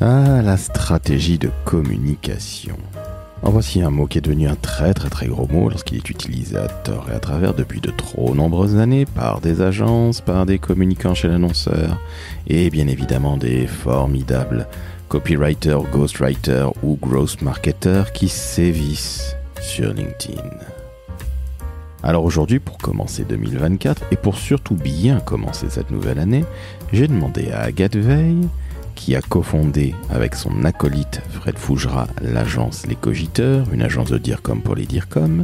Ah, la stratégie de communication. En voici un mot qui est devenu un très gros mot lorsqu'il est utilisé à tort et à travers depuis de trop nombreuses années par des agences, par des communicants chez l'annonceur et bien évidemment des formidables copywriters, ghostwriters ou growth marketers qui sévissent sur LinkedIn. Alors aujourd'hui, pour commencer 2024 et pour surtout bien commencer cette nouvelle année, j'ai demandé à Agathe Veil, qui a cofondé avec son acolyte Fred Fougera l'agence Les Cogiteurs, une agence de DIRCOM pour les DIRCOM.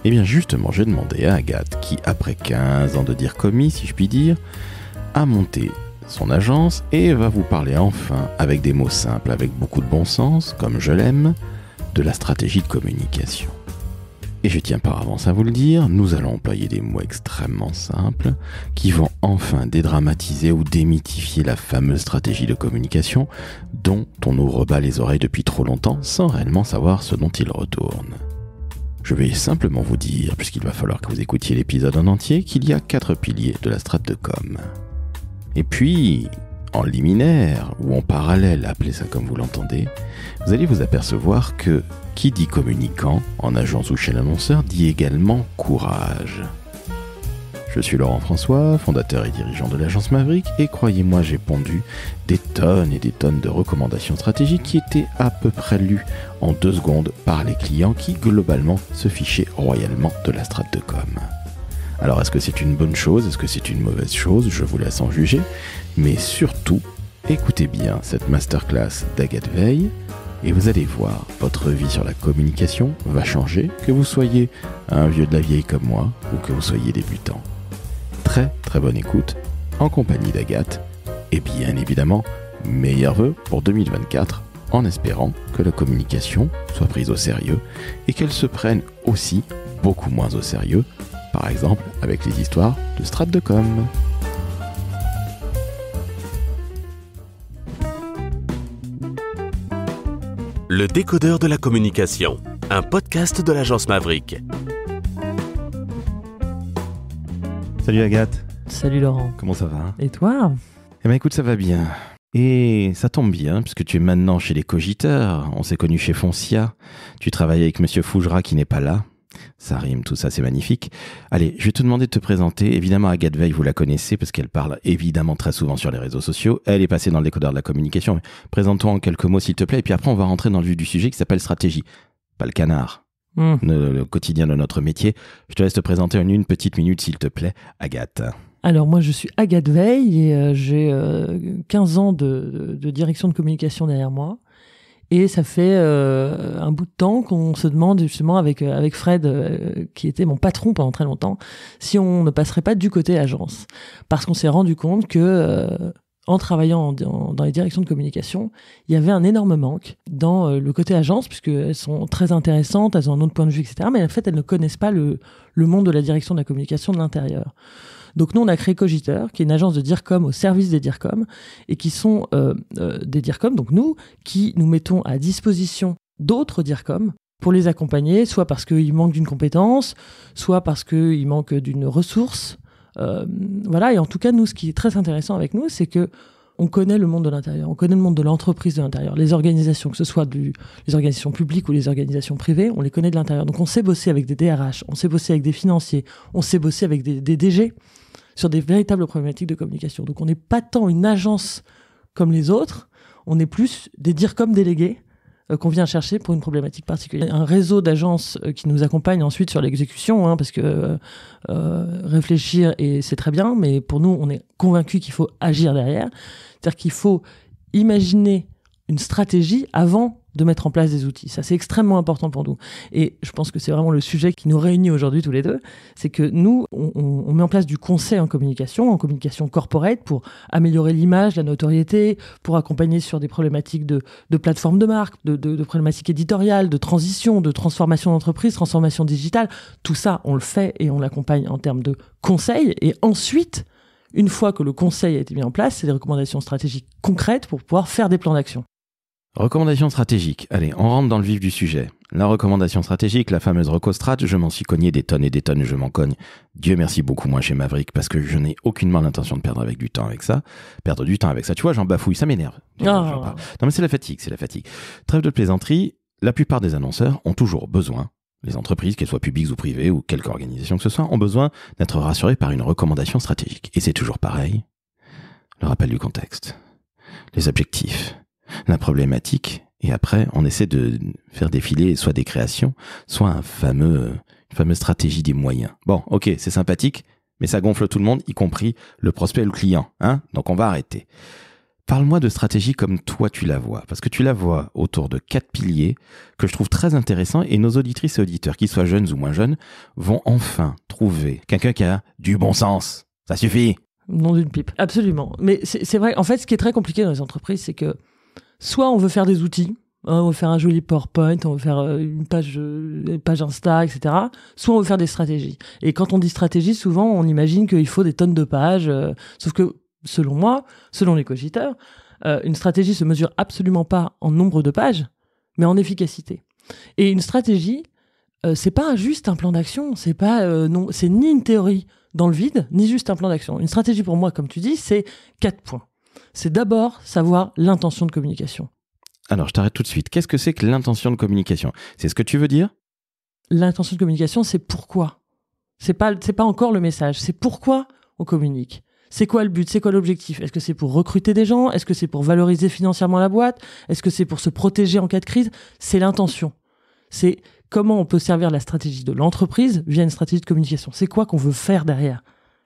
Et bien justement, j'ai demandé à Agathe, qui après 15 ans de DIRCOMie, si je puis dire, a monté son agence et va vous parler enfin, avec des mots simples, avec beaucoup de bon sens, comme je l'aime, de la stratégie de communication. Et je tiens par avance à vous le dire, nous allons employer des mots extrêmement simples qui vont enfin dédramatiser ou démythifier la fameuse stratégie de communication dont on nous rebat les oreilles depuis trop longtemps sans réellement savoir ce dont il retourne. Je vais simplement vous dire, puisqu'il va falloir que vous écoutiez l'épisode en entier, qu'il y a 4 piliers de la strat de com. Et puis, en liminaire ou en parallèle, appelez ça comme vous l'entendez, vous allez vous apercevoir que qui dit communicant, en agence ou chez l'annonceur, dit également courage. Je suis Laurent François, fondateur et dirigeant de l'agence Maverick, et croyez-moi, j'ai pondu des tonnes et des tonnes de recommandations stratégiques qui étaient à peu près lues en 2 secondes par les clients qui, globalement, se fichaient royalement de la strat de com. Alors, est-ce que c'est une bonne chose? Est-ce que c'est une mauvaise chose? Je vous laisse en juger. Mais surtout, écoutez bien cette masterclass d'Agathe Veil, et vous allez voir, votre vie sur la communication va changer, que vous soyez un vieux de la vieille comme moi, ou que vous soyez débutant. Très bonne écoute, en compagnie d'Agathe, et bien évidemment, meilleurs vœux pour 2024, en espérant que la communication soit prise au sérieux, et qu'elle se prenne aussi beaucoup moins au sérieux, par exemple avec les histoires de strat de com. Le décodeur de la communication, un podcast de l'agence Maverick. Salut Agathe. Salut Laurent. Comment ça va? Et toi? Eh bien écoute, ça va bien. Et ça tombe bien, puisque tu es maintenant chez les Cogiteurs. On s'est connus chez Foncia. Tu travailles avec Monsieur Fougera qui n'est pas là. Ça rime, tout ça, c'est magnifique. Allez, je vais te demander de te présenter. Évidemment, Agathe Veil, vous la connaissez parce qu'elle parle évidemment très souvent sur les réseaux sociaux. Elle est passée dans le décodeur de la communication. Mais présente-toi en quelques mots, s'il te plaît. Et puis après, on va rentrer dans le vif du sujet qui s'appelle stratégie. Pas le canard. Le quotidien de notre métier. Je te laisse te présenter en une petite minute, s'il te plaît, Agathe. Alors moi, je suis Agathe Veil et j'ai 15 ans de direction de communication derrière moi. Et ça fait un bout de temps qu'on se demande justement avec Fred, qui était mon patron pendant très longtemps, si on ne passerait pas du côté agence. Parce qu'on s'est rendu compte que en travaillant dans les directions de communication, il y avait un énorme manque dans le côté agence, puisqu'elles sont très intéressantes, elles ont un autre point de vue, etc. Mais en fait, elles ne connaissent pas le monde de la direction de la communication de l'intérieur. Donc nous, on a créé Cogiteurs, qui est une agence de DIRCOM au service des DIRCOM, et qui sont des DIRCOM, donc nous, qui nous mettons à disposition d'autres DIRCOM pour les accompagner, soit parce qu'ils manquent d'une compétence, soit parce qu'ils manquent d'une ressource. Voilà, et en tout cas, nous, ce qui est très intéressant avec nous, c'est que on connaît le monde de l'intérieur, on connaît le monde de l'entreprise de l'intérieur, les organisations, que ce soit les organisations publiques ou les organisations privées, on les connaît de l'intérieur. Donc on sait bosser avec des DRH, on sait bosser avec des financiers, on sait bosser avec des DG sur des véritables problématiques de communication. Donc on n'est pas tant une agence comme les autres, on est plus des DIRCOM délégués qu'on vient chercher pour une problématique particulière. Un réseau d'agences qui nous accompagne ensuite sur l'exécution, parce que réfléchir, et c'est très bien, mais pour nous, on est convaincus qu'il faut agir derrière. C'est-à-dire qu'il faut imaginer une stratégie avant de mettre en place des outils. Ça, c'est extrêmement important pour nous. Et je pense que c'est vraiment le sujet qui nous réunit aujourd'hui tous les deux. C'est que nous, on met en place du conseil en communication corporate pour améliorer l'image, la notoriété, pour accompagner sur des problématiques de plateforme de marque, de problématiques éditoriales, de transition, de transformation d'entreprise, transformation digitale. Tout ça, on le fait et on l'accompagne en termes de conseil. Et ensuite, une fois que le conseil a été mis en place, c'est des recommandations stratégiques concrètes pour pouvoir faire des plans d'action. Recommandations stratégiques. Allez, on rentre dans le vif du sujet. La recommandation stratégique, la fameuse recostrat, je m'en suis cogné des tonnes et des tonnes, je m'en cogne. Dieu merci beaucoup moins chez Maverick parce que je n'ai aucunement l'intention de perdre du temps avec ça. Tu vois, j'en bafouille, ça m'énerve. Non mais c'est la fatigue. Trêve de plaisanterie, la plupart des annonceurs ont toujours besoin, les entreprises, qu'elles soient publiques ou privées ou quelque organisation que ce soit, ont besoin d'être rassurées par une recommandation stratégique. Et c'est toujours pareil. Le rappel du contexte, les objectifs, la problématique, et après, on essaie de faire défiler soit des créations, soit une fameuse stratégie des moyens. Bon, ok, c'est sympathique, mais ça gonfle tout le monde, y compris le prospect et le client, hein. Donc on va arrêter. Parle-moi de stratégie comme toi tu la vois, parce que tu la vois autour de 4 piliers que je trouve très intéressants et nos auditrices et auditeurs, qu'ils soient jeunes ou moins jeunes, vont enfin trouver quelqu'un qui a du bon sens. Ça suffit. Non d'une pipe. Absolument. Mais c'est vrai, en fait, ce qui est très compliqué dans les entreprises, c'est que soit on veut faire des outils, on veut faire un joli PowerPoint, on veut faire une page Insta, etc. Soit on veut faire des stratégies. Et quand on dit stratégie, souvent on imagine qu'il faut des tonnes de pages. Sauf que, selon moi, selon les cogiteurs, une stratégie se mesure absolument pas en nombre de pages, mais en efficacité. Et une stratégie, c'est pas juste un plan d'action, c'est ni une théorie dans le vide, ni juste un plan d'action. Une stratégie pour moi, comme tu dis, c'est 4 points. C'est d'abord savoir l'intention de communication. Alors, je t'arrête tout de suite. Qu'est-ce que c'est que l'intention de communication ? C'est ce que tu veux dire ? L'intention de communication, c'est pourquoi. C'est pas encore le message, c'est pourquoi on communique. C'est quoi le but ? C'est quoi l'objectif ? Est-ce que c'est pour recruter des gens ? Est-ce que c'est pour valoriser financièrement la boîte ? Est-ce que c'est pour se protéger en cas de crise ? C'est l'intention. C'est comment on peut servir la stratégie de l'entreprise via une stratégie de communication. C'est quoi qu'on veut faire derrière ?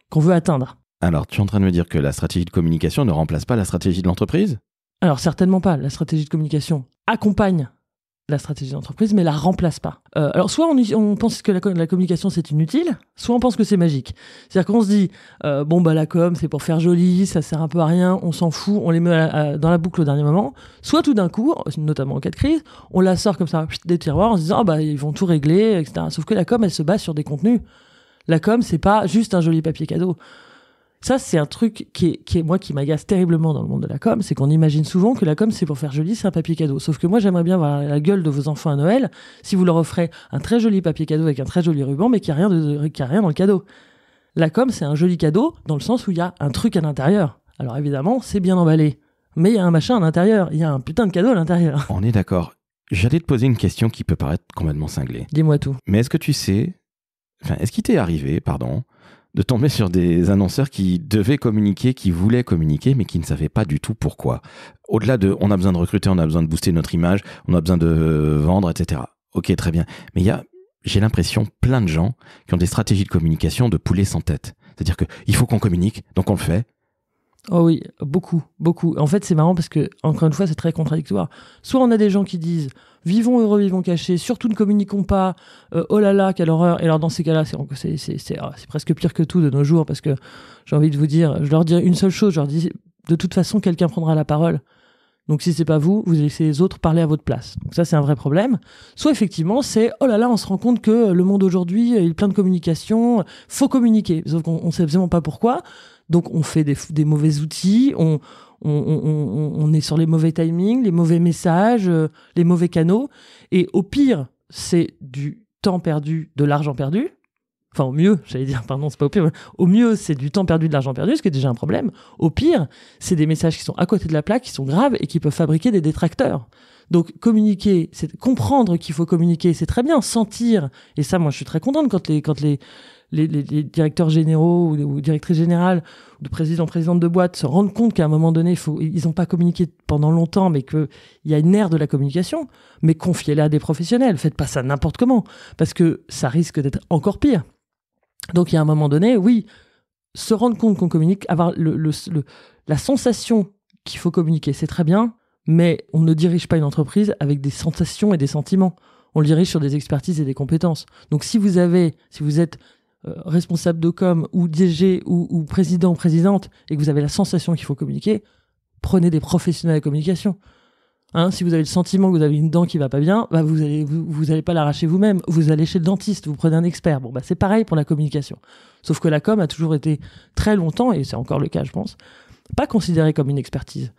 Qu'on veut atteindre ? Alors, tu es en train de me dire que la stratégie de communication ne remplace pas la stratégie de l'entreprise ? Alors, certainement pas. La stratégie de communication accompagne la stratégie d'entreprise, mais la remplace pas. Alors, soit on pense que la communication, c'est inutile, soit on pense que c'est magique. C'est-à-dire qu'on se dit, la com, c'est pour faire joli, ça sert un peu à rien, on s'en fout, on les met dans la boucle au dernier moment. Soit tout d'un coup, notamment en cas de crise, on la sort comme ça des tiroirs en se disant, ils vont tout régler, etc. Sauf que la com, elle se base sur des contenus. La com, c'est pas juste un joli papier cadeau. Ça, c'est un truc qui m'agace terriblement dans le monde de la com, c'est qu'on imagine souvent que la com, c'est pour faire joli, c'est un papier cadeau. Sauf que moi, j'aimerais bien voir la gueule de vos enfants à Noël si vous leur offrez un très joli papier cadeau avec un très joli ruban, mais qu'il n'y a rien dans le cadeau. La com, c'est un joli cadeau dans le sens où il y a un truc à l'intérieur. Alors évidemment, c'est bien emballé, mais il y a un machin à l'intérieur, il y a un putain de cadeau à l'intérieur. On est d'accord. J'allais te poser une question qui peut paraître complètement cinglée. Dis-moi tout. Mais est-ce qu'il t'est arrivé, de tomber sur des annonceurs qui devaient communiquer, qui voulaient communiquer, mais qui ne savaient pas du tout pourquoi. Au-delà de, on a besoin de recruter, on a besoin de booster notre image, on a besoin de vendre, etc. Ok, très bien. Mais j'ai l'impression, plein de gens qui ont des stratégies de communication de poulet sans tête. C'est-à-dire qu'il faut qu'on communique, donc on le fait. Oh oui, beaucoup. En fait, c'est marrant parce que, encore une fois, c'est très contradictoire. Soit on a des gens qui disent « Vivons heureux, vivons cachés, surtout ne communiquons pas, oh là là, quelle horreur !» Et alors, dans ces cas-là, c'est presque pire que tout de nos jours parce que j'ai envie de vous dire, je leur dis une seule chose, je leur dis « De toute façon, quelqu'un prendra la parole. Donc, si c'est pas vous, vous laissez les autres parler à votre place. » Donc ça, c'est un vrai problème. Soit, effectivement, c'est « Oh là là, on se rend compte que le monde aujourd'hui, il est plein de communication, faut communiquer. » Sauf qu'on sait absolument pas pourquoi. Donc, on fait des mauvais outils, on est sur les mauvais timings, les mauvais messages, les mauvais canaux. Et au pire, c'est du temps perdu, de l'argent perdu. Enfin, au mieux, c'est pas au pire. Au mieux, c'est du temps perdu, de l'argent perdu, ce qui est déjà un problème. Au pire, c'est des messages qui sont à côté de la plaque, qui sont graves et qui peuvent fabriquer des détracteurs. Donc, communiquer, c'est comprendre qu'il faut communiquer, c'est très bien. Sentir, et ça, moi, je suis très contente quand les directeurs généraux ou directrices générales ou de présidentes de boîtes se rendent compte qu'à un moment donné, ils n'ont pas communiqué pendant longtemps, mais qu'il y a une ère de la communication, mais confiez-la à des professionnels. Faites pas ça n'importe comment, parce que ça risque d'être encore pire. Donc, il y a un moment donné, oui, se rendre compte qu'on communique, avoir la sensation qu'il faut communiquer, c'est très bien, mais on ne dirige pas une entreprise avec des sensations et des sentiments. On le dirige sur des expertises et des compétences. Donc, si vous êtes responsable de com ou DG ou président ou présidente et que vous avez la sensation qu'il faut communiquer, prenez des professionnels de communication. Si vous avez le sentiment que vous avez une dent qui va pas bien, vous allez pas l'arracher vous-même, vous allez chez le dentiste, vous prenez un expert. C'est pareil pour la communication. Sauf que la com a toujours été très longtemps, et c'est encore le cas je pense, pas considérée comme une expertise.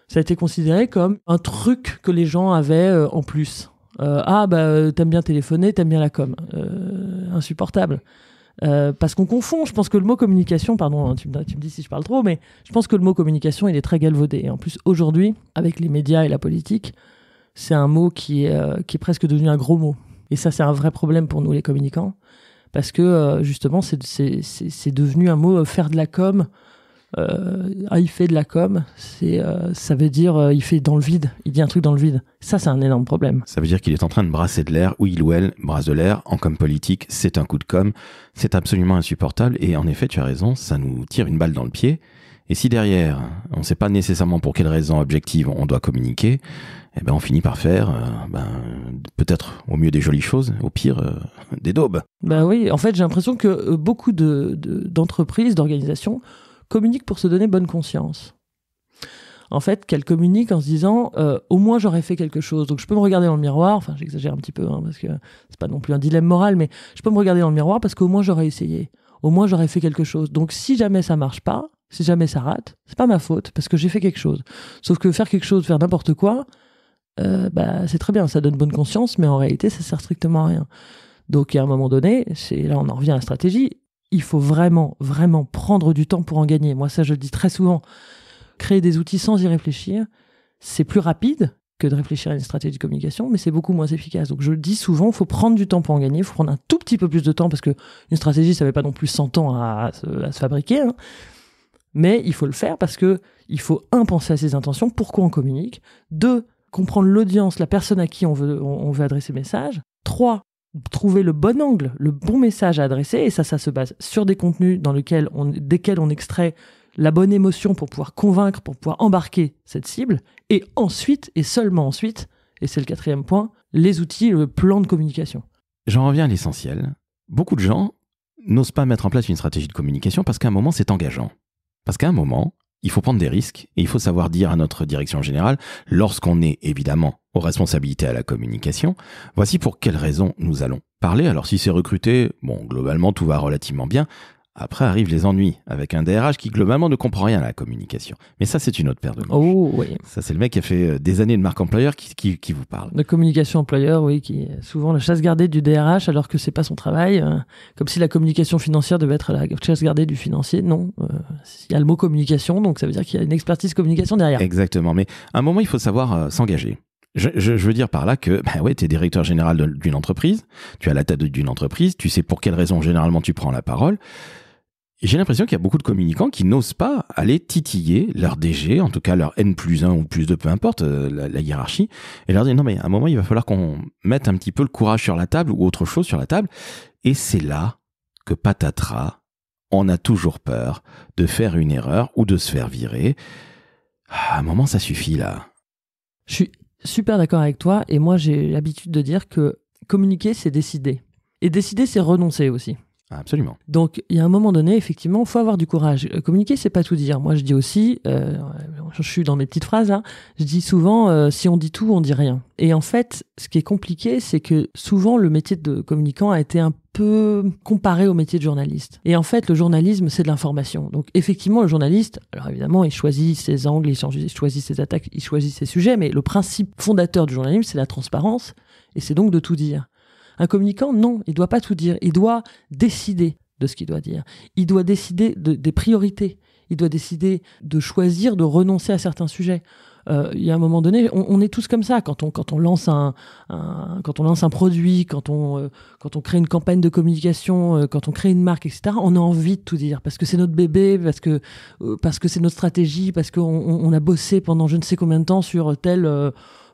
Ça a été considéré comme un truc que les gens avaient en plus. T'aimes bien téléphoner, t'aimes bien la com. Insupportable. Parce qu'on confond, je pense que le mot communication, pardon, hein, tu me dis si je parle trop, mais je pense que le mot communication, il est très galvaudé. Et en plus, aujourd'hui, avec les médias et la politique, c'est un mot qui est presque devenu un gros mot. Et ça, c'est un vrai problème pour nous, les communicants, parce que justement, c'est devenu un mot, faire de la com. Il fait de la com, ça veut dire il fait dans le vide, il dit un truc dans le vide. Ça, c'est un énorme problème. Ça veut dire qu'il est en train de brasser de l'air, ou il ou elle brasse de l'air. En com politique, c'est un coup de com. C'est absolument insupportable. Et en effet, tu as raison, ça nous tire une balle dans le pied. Et si derrière, on ne sait pas nécessairement pour quelle raison objective on doit communiquer, eh ben on finit par faire peut-être au mieux des jolies choses, au pire des daubes. Bah oui, en fait, j'ai l'impression que beaucoup d'entreprises, d'organisations communiquent pour se donner bonne conscience. En fait, qu'elles communiquent en se disant au moins j'aurais fait quelque chose, donc je peux me regarder dans le miroir, enfin j'exagère un petit peu, hein, parce que c'est pas non plus un dilemme moral, mais je peux me regarder dans le miroir parce qu'au moins j'aurais essayé, au moins j'aurais fait quelque chose. Donc si jamais ça marche pas, si jamais ça rate, c'est pas ma faute, parce que j'ai fait quelque chose. Sauf que faire quelque chose, faire n'importe quoi, c'est très bien, ça donne bonne conscience, mais en réalité ça sert strictement à rien. Donc à un moment donné, là on en revient à la stratégie, il faut vraiment, vraiment prendre du temps pour en gagner. Moi, ça, je le dis très souvent. Créer des outils sans y réfléchir, c'est plus rapide que de réfléchir à une stratégie de communication, mais c'est beaucoup moins efficace. Donc, je le dis souvent, il faut prendre du temps pour en gagner. Il faut prendre un tout petit peu plus de temps parce qu'une stratégie, ça ne fait pas non plus 100 ans à se fabriquer. Hein. Mais il faut le faire parce que il faut, 1, penser à ses intentions, pourquoi on communique. 2, comprendre l'audience, la personne à qui on veut adresser le message. 3, trouver le bon angle, le bon message à adresser, et ça se base sur des contenus desquels on extrait la bonne émotion pour pouvoir convaincre, pour pouvoir embarquer cette cible, et ensuite, et seulement ensuite, et c'est le 4e point, les outils, le plan de communication. J'en reviens à l'essentiel. Beaucoup de gens n'osent pas mettre en place une stratégie de communication parce qu'à un moment, c'est engageant. Parce qu'à un moment, il faut prendre des risques et il faut savoir dire à notre direction générale, lorsqu'on est évidemment aux responsabilités à la communication, voici pour quelles raisons nous allons parler. Alors si c'est recruté, globalement tout va relativement bien. Après arrivent les ennuis avec un DRH qui globalement ne comprend rien à la communication. Mais ça, c'est une autre paire de manches. Oh oui. Ça, c'est le mec qui a fait des années de marque employeur qui vous parle. De communication employeur, oui, qui est souvent la chasse gardée du DRH alors que c'est pas son travail. Comme si la communication financière devait être la chasse gardée du financier. Non, il y a le mot communication, donc ça veut dire qu'il y a une expertise communication derrière. Exactement, mais à un moment, il faut savoir s'engager. Je veux dire par là que tu es directeur général d'une entreprise, tu es à la tête d'une entreprise, tu sais pour quelles raisons généralement tu prends la parole. Et j'ai l'impression qu'il y a beaucoup de communicants qui n'osent pas aller titiller leur DG, en tout cas leur N+1 ou plus 2, peu importe la hiérarchie, et leur dire non mais à un moment il va falloir qu'on mette un petit peu le courage sur la table ou autre chose sur la table. Et c'est là que patatras, on a toujours peur de faire une erreur ou de se faire virer. À un moment ça suffit là. Je suis super d'accord avec toi, et moi j'ai l'habitude de dire que communiquer c'est décider. Et décider c'est renoncer aussi. Absolument. Donc, il y a un moment donné, effectivement, il faut avoir du courage. Communiquer, c'est pas tout dire. Moi, je dis aussi, je suis dans mes petites phrases, hein, je dis souvent, si on dit tout, on dit rien. Et en fait, ce qui est compliqué, c'est que souvent, le métier de communicant a été un peu comparé au métier de journaliste. Et en fait, le journalisme, c'est de l'information. Donc, effectivement, le journaliste, alors évidemment, il choisit ses angles, il choisit ses attaques, il choisit ses sujets, mais le principe fondateur du journalisme, c'est la transparence, et c'est donc de tout dire. Un communicant, non, il doit pas tout dire. Il doit décider de ce qu'il doit dire. Il doit décider des priorités. Il doit décider de choisir, de renoncer à certains sujets. Il y a un moment donné, on est tous comme ça. Quand on lance un produit, quand on crée une campagne de communication, quand on crée une marque, etc., on a envie de tout dire parce que c'est notre bébé, parce que c'est notre stratégie, parce qu'on a bossé pendant je ne sais combien de temps sur telle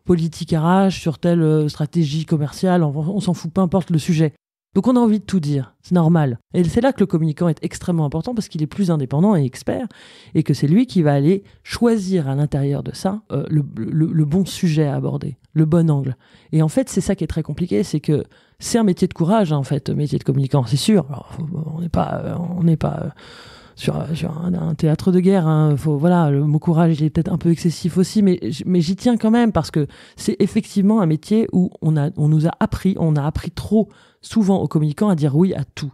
politique RH, sur telle stratégie commerciale, on s'en fout, peu importe le sujet. Donc on a envie de tout dire, c'est normal. Et c'est là que le communicant est extrêmement important parce qu'il est plus indépendant et expert et que c'est lui qui va aller choisir à l'intérieur de ça le bon sujet à aborder, le bon angle. Et en fait, c'est ça qui est très compliqué, c'est que c'est un métier de courage, hein, en fait, métier de communicant, c'est sûr. Alors, on n'est pas sur un théâtre de guerre, hein. Le mot courage il est peut-être un peu excessif aussi, mais j'y tiens quand même parce que c'est effectivement un métier où on a appris trop souvent aux communicants à dire oui à tout.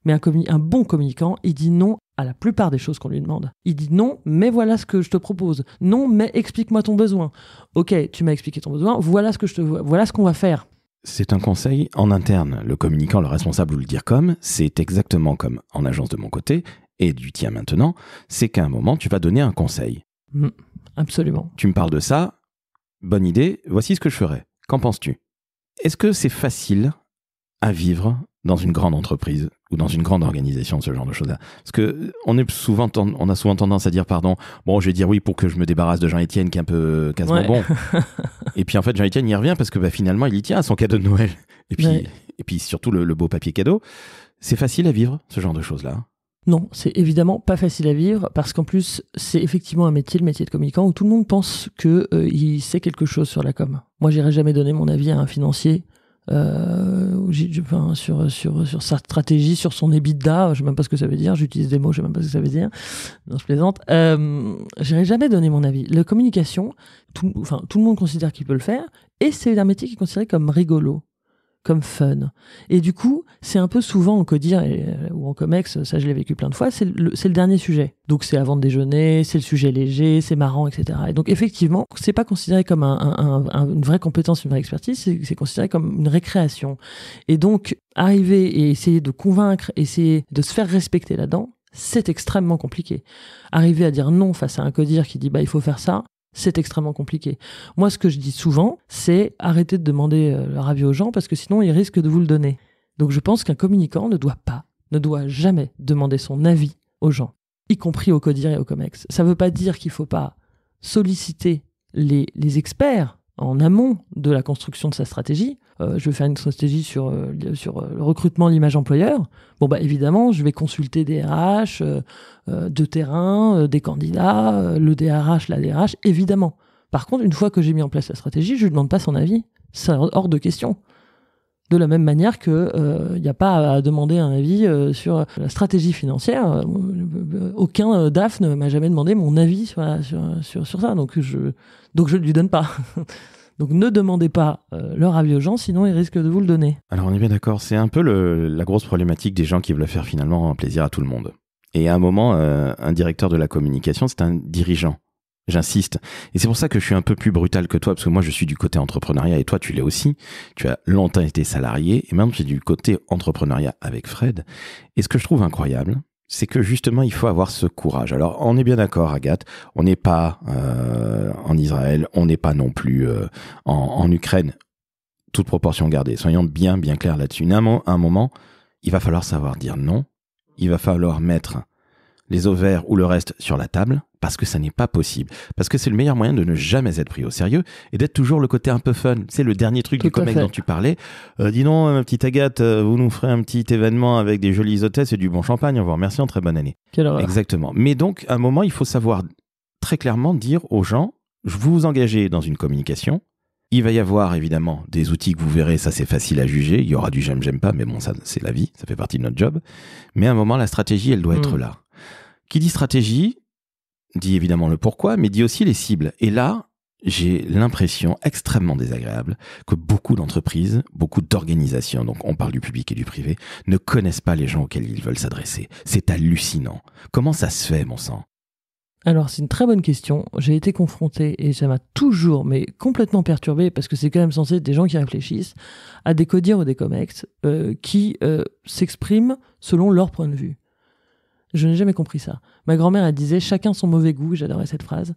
Mais un bon communicant, il dit non à la plupart des choses qu'on lui demande. Il dit non, mais voilà ce que je te propose. Non, mais explique-moi ton besoin. Ok, tu m'as expliqué ton besoin, voilà ce qu'on va faire. C'est un conseil en interne. Le communicant, le responsable ou le DIRCOM, c'est exactement comme en agence de mon côté et du tien maintenant, c'est qu'à un moment, tu vas donner un conseil. Absolument. Tu me parles de ça, bonne idée, voici ce que je ferais. Qu'en penses-tu ? Est-ce que c'est facile à vivre dans une grande entreprise ou dans une grande organisation, ce genre de choses-là? Parce que on a souvent tendance à dire, bon, je vais dire oui pour que je me débarrasse de Jean-Étienne qui est un peu casse-bonbon. Et puis en fait, Jean-Étienne y revient parce que finalement, il y tient à son cadeau de Noël. Et puis surtout le beau papier cadeau. C'est facile à vivre, ce genre de choses-là? Non, c'est évidemment pas facile à vivre parce qu'en plus, c'est effectivement un métier, le métier de communicant, où tout le monde pense qu'il sait quelque chose sur la com. Moi, j'irai jamais donner mon avis à un financier sur sa stratégie, sur son EBITDA, je sais même pas ce que ça veut dire, j'utilise des mots, je sais même pas ce que ça veut dire. Non, je plaisante. J'irai jamais donner mon avis. La communication, tout le monde considère qu'il peut le faire, et c'est un métier qui est considéré comme rigolo, comme fun. Et du coup, c'est un peu souvent en codir ou en comex, ça je l'ai vécu plein de fois, c'est le dernier sujet. Donc c'est avant de déjeuner, c'est le sujet léger, c'est marrant, etc. Et donc effectivement, c'est pas considéré comme une vraie compétence, une vraie expertise, c'est considéré comme une récréation. Et donc, arriver et essayer de convaincre, essayer de se faire respecter là-dedans, c'est extrêmement compliqué. Arriver à dire non face à un codir qui dit il faut faire ça, c'est extrêmement compliqué. Moi, ce que je dis souvent, c'est arrêter de demander leur avis aux gens parce que sinon, ils risquent de vous le donner. Donc, je pense qu'un communicant ne doit jamais demander son avis aux gens, y compris au codir et au comex. Ça ne veut pas dire qu'il ne faut pas solliciter les experts en amont de la construction de sa stratégie. Je vais faire une stratégie sur le recrutement, l'image employeur. Évidemment, je vais consulter des RH de terrain, des candidats, le DRH, la DRH, évidemment. Par contre, une fois que j'ai mis en place la stratégie, je ne demande pas son avis. C'est hors de question. De la même manière qu'il n'y a pas à demander un avis sur la stratégie financière. Aucun DAF ne m'a jamais demandé mon avis sur ça. Donc je ne lui donne pas. Donc ne demandez pas leur avis aux gens, sinon ils risquent de vous le donner. Alors on est bien d'accord, c'est un peu la grosse problématique des gens qui veulent faire finalement un plaisir à tout le monde. Et à un moment, un directeur de la communication, c'est un dirigeant. J'insiste. Et c'est pour ça que je suis un peu plus brutal que toi, parce que moi je suis du côté entrepreneuriat et toi tu l'es aussi. Tu as longtemps été salarié et maintenant tu es du côté entrepreneuriat avec Fred. Et ce que je trouve incroyable, c'est que justement il faut avoir ce courage. Alors on est bien d'accord Agathe, on n'est pas en Israël, on n'est pas non plus en Ukraine, toute proportion gardée. Soyons bien clairs là-dessus. À un moment, il va falloir savoir dire non, il va falloir mettre les ovaires ou le reste sur la table, parce que ça n'est pas possible. Parce que c'est le meilleur moyen de ne jamais être pris au sérieux et d'être toujours le côté un peu fun. C'est le dernier truc du comex dont tu parlais. Dis donc, ma petite Agathe, vous nous ferez un petit événement avec des jolies hôtesses et du bon champagne. On vous remercie, en très bonne année. Quelle horreur. Exactement. Mais donc, à un moment, il faut savoir très clairement dire aux gens, vous vous engagez dans une communication. Il va y avoir évidemment des outils que vous verrez, ça c'est facile à juger. Il y aura du j'aime pas, mais bon, ça c'est la vie, ça fait partie de notre job. Mais à un moment, la stratégie, elle doit être là. Qui dit stratégie, dit évidemment le pourquoi, mais dit aussi les cibles. Et là, j'ai l'impression extrêmement désagréable que beaucoup d'entreprises, beaucoup d'organisations, donc on parle du public et du privé, ne connaissent pas les gens auxquels ils veulent s'adresser. C'est hallucinant. Comment ça se fait, mon sang ? Alors, c'est une très bonne question. J'ai été confronté, et ça m'a toujours, mais complètement perturbé, parce que c'est quand même censé être des gens qui réfléchissent, à des codires ou des comex qui s'expriment selon leur point de vue. Je n'ai jamais compris ça. Ma grand-mère, elle disait « chacun son mauvais goût », j'adorais cette phrase.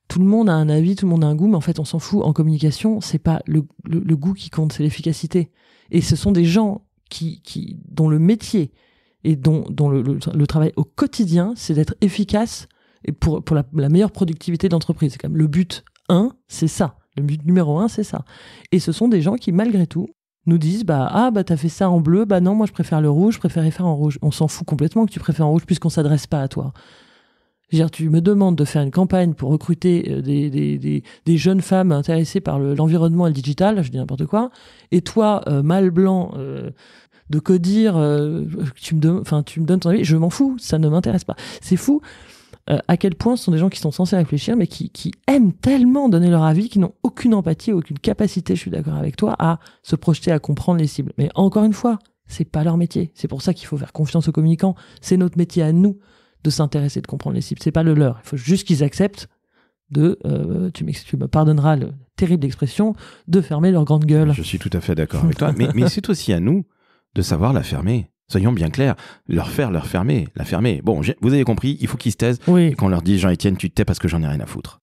Tout le monde a un avis, tout le monde a un goût, mais en fait, on s'en fout. En communication, c'est pas le goût qui compte, c'est l'efficacité. Et ce sont des gens dont le métier et dont le travail au quotidien, c'est d'être efficace et pour la meilleure productivité d'entreprise. C'est quand même le but 1, c'est ça. Le but numéro 1, c'est ça. Et ce sont des gens qui, malgré tout, nous disent t'as fait ça en bleu, non, moi je préfère le rouge, je préférais faire en rouge. On s'en fout complètement que tu préfères en rouge puisqu'on s'adresse pas à toi. Je veux dire, tu me demandes de faire une campagne pour recruter des jeunes femmes intéressées par l'environnement et le digital, je dis n'importe quoi, et toi, mâle blanc de codir, tu me donnes ton avis, je m'en fous, ça ne m'intéresse pas. C'est fou à quel point ce sont des gens qui sont censés réfléchir, mais qui aiment tellement donner leur avis, qui n'ont aucune empathie, aucune capacité, je suis d'accord avec toi, à se projeter, à comprendre les cibles. Mais encore une fois, c'est pas leur métier. C'est pour ça qu'il faut faire confiance aux communicants. C'est notre métier à nous de s'intéresser, de comprendre les cibles. C'est pas le leur. Il faut juste qu'ils acceptent tu me pardonneras le terrible expression, de fermer leur grande gueule. Je suis tout à fait d'accord avec toi. Mais c'est aussi à nous de savoir la fermer. Soyons bien clairs. Leur fermer, la fermer. Bon, vous avez compris, il faut qu'ils se taisent. Oui. Et qu'on leur dise, Jean-Étienne, tu te tais parce que j'en ai rien à foutre.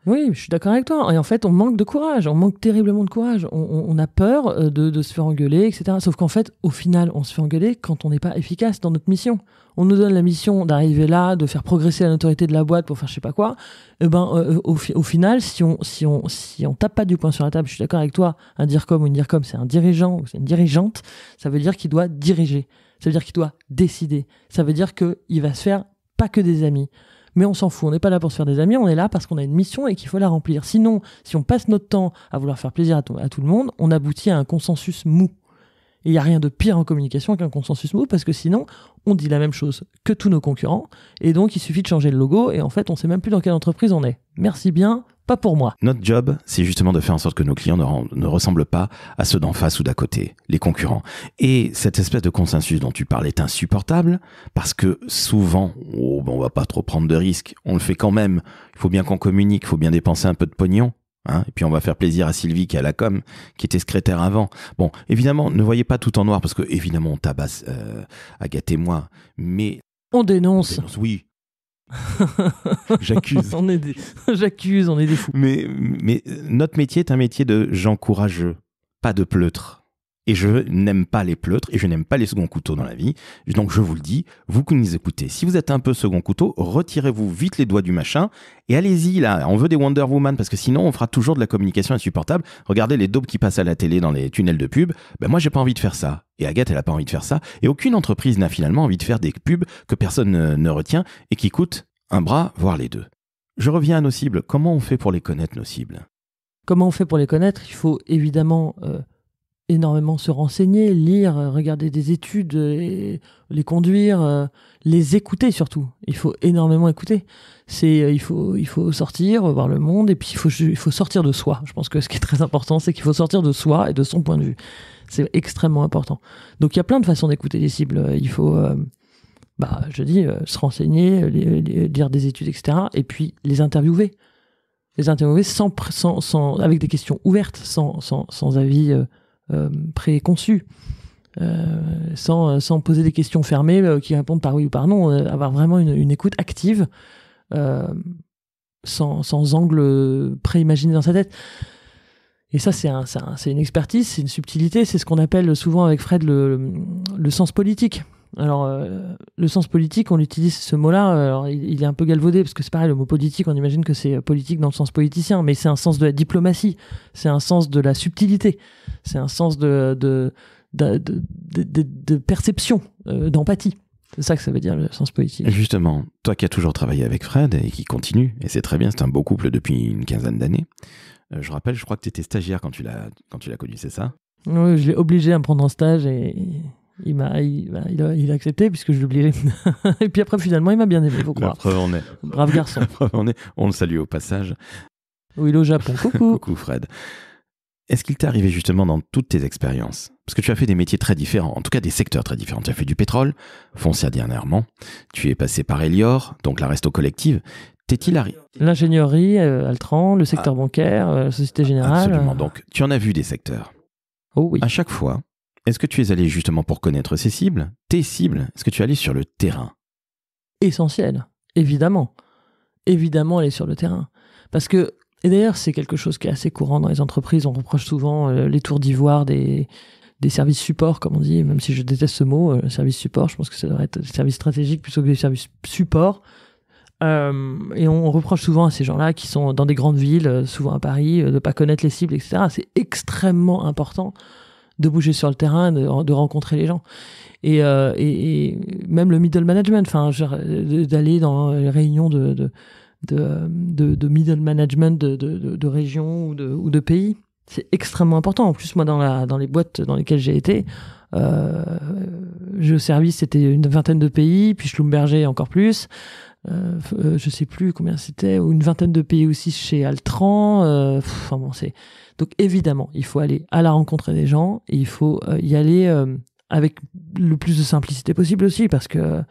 Oui, je suis d'accord avec toi. Et en fait, on manque de courage. On manque terriblement de courage. On a peur de se faire engueuler, etc. Sauf qu'en fait, au final, on se fait engueuler quand on n'est pas efficace dans notre mission. On nous donne la mission d'arriver là, de faire progresser la notoriété de la boîte pour faire je sais pas quoi. Et au final, si on tape pas du poing sur la table, je suis d'accord avec toi, un DIRCOM ou une DIRCOM, c'est un dirigeant ou c'est une dirigeante, ça veut dire qu'il doit diriger. Ça veut dire qu'il doit décider. Ça veut dire qu'il va se faire pas que des amis. Mais on s'en fout, on n'est pas là pour se faire des amis, on est là parce qu'on a une mission et qu'il faut la remplir. Sinon, si on passe notre temps à vouloir faire plaisir à tout le monde, on aboutit à un consensus mou. Et il n'y a rien de pire en communication qu'un consensus mou, parce que sinon, on dit la même chose que tous nos concurrents, et donc il suffit de changer le logo, et en fait, on ne sait même plus dans quelle entreprise on est. Merci bien, pas pour moi. Notre job, c'est justement de faire en sorte que nos clients ne ressemblent pas à ceux d'en face ou d'à côté, les concurrents. Et cette espèce de consensus dont tu parles est insupportable, parce que souvent, on va pas trop prendre de risques, on le fait quand même, il faut bien qu'on communique, il faut bien dépenser un peu de pognon. Et puis on va faire plaisir à Sylvie qui est à la com, qui était secrétaire avant. Bon, évidemment, ne voyez pas tout en noir, parce que évidemment on tabasse Agathe et moi, mais... On dénonce. Oui. J'accuse. J'accuse, on est des fous. Mais notre métier est un métier de gens courageux, pas de pleutres. Et je n'aime pas les pleutres et je n'aime pas les seconds couteaux dans la vie. Donc je vous le dis, vous qui nous écoutez, si vous êtes un peu second couteau, retirez-vous vite les doigts du machin et allez-y là. On veut des Wonder Woman parce que sinon on fera toujours de la communication insupportable. Regardez les daubes qui passent à la télé dans les tunnels de pub. Ben moi j'ai pas envie de faire ça. Et Agathe elle a pas envie de faire ça. Et aucune entreprise n'a finalement envie de faire des pubs que personne ne retient et qui coûtent un bras, voire les deux. Je reviens à nos cibles. Comment on fait pour les connaître, nos cibles ? Comment on fait pour les connaître ? Il faut évidemment... énormément se renseigner, lire, regarder des études, les conduire, les écouter surtout. Il faut énormément écouter. Il faut sortir, voir le monde, et puis il faut sortir de soi. Je pense que ce qui est très important, c'est qu'il faut sortir de soi et de son point de vue. C'est extrêmement important. Donc il y a plein de façons d'écouter les cibles. Il faut, se renseigner, lire des études, etc. Et puis les interviewer. Les interviewer sans avec des questions ouvertes, sans avis préconçus, sans poser des questions fermées qui répondent par oui ou par non, avoir vraiment une écoute active, sans angle préimaginé dans sa tête. Et ça, c'est une expertise, c'est une subtilité, c'est ce qu'on appelle souvent avec Fred le sens politique. Alors, le sens politique, on utilise ce mot-là, alors il est un peu galvaudé, parce que c'est pareil, le mot politique, on imagine que c'est politique dans le sens politicien, mais c'est un sens de la diplomatie, c'est un sens de la subtilité, c'est un sens de perception, d'empathie. C'est ça que ça veut dire, le sens politique. Justement, toi qui as toujours travaillé avec Fred et qui continue, et c'est très bien, c'est un beau couple depuis une quinzaine d'années. Je rappelle, je crois que tu étais stagiaire quand tu l'as connu, c'est ça ? Oui, je l'ai obligé à me prendre en stage et... Il a accepté puisque je l'oubliais. Et puis après, finalement, il m'a bien aimé, faut croire. La preuve en est. Brave garçon. La preuve en est. On le salue au passage. Oui, il est au Japon. Coucou. Coucou Fred. Est-ce qu'il t'est arrivé justement dans toutes tes expériences, parce que tu as fait des métiers très différents, en tout cas des secteurs très différents. Tu as fait du pétrole, Foncia dernièrement. Tu es passé par Elior, donc la Resto Collective. T'est-il arrivé ? L'ingénierie, Altran, le secteur bancaire, Société Générale. Absolument. Donc, tu en as vu des secteurs. Oh oui. À chaque fois, est-ce que tu es allé justement pour connaître ces cibles, tes cibles ? Est-ce que tu es allé sur le terrain ? Essentiel, évidemment. Évidemment, aller sur le terrain. Parce que, et d'ailleurs, c'est quelque chose qui est assez courant dans les entreprises. On reproche souvent les tours d'ivoire des services support, comme on dit, même si je déteste ce mot, service support. Je pense que ça devrait être des services stratégiques plutôt que des services support. Et on reproche souvent à ces gens-là qui sont dans des grandes villes, souvent à Paris, de ne pas connaître les cibles, etc. C'est extrêmement important de bouger sur le terrain, de rencontrer les gens. Et même le middle management, d'aller dans les réunions de middle management de régions ou de pays, c'est extrêmement important. En plus, moi, dans les boîtes dans lesquelles j'ai été, Géoservice, c'était une vingtaine de pays, puis Schlumberger encore plus. Je sais plus combien c'était, ou une vingtaine de pays aussi chez Altran. Donc évidemment, il faut aller à la rencontre des gens et il faut y aller avec le plus de simplicité possible aussi, parce que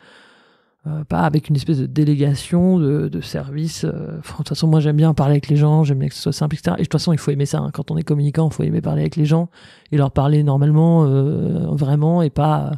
pas avec une espèce de délégation de service. De toute façon, moi, j'aime bien parler avec les gens, j'aime bien que ce soit simple, etc. Et de toute façon, il faut aimer ça. Quand on est communicant, il faut aimer parler avec les gens et leur parler normalement, vraiment, et pas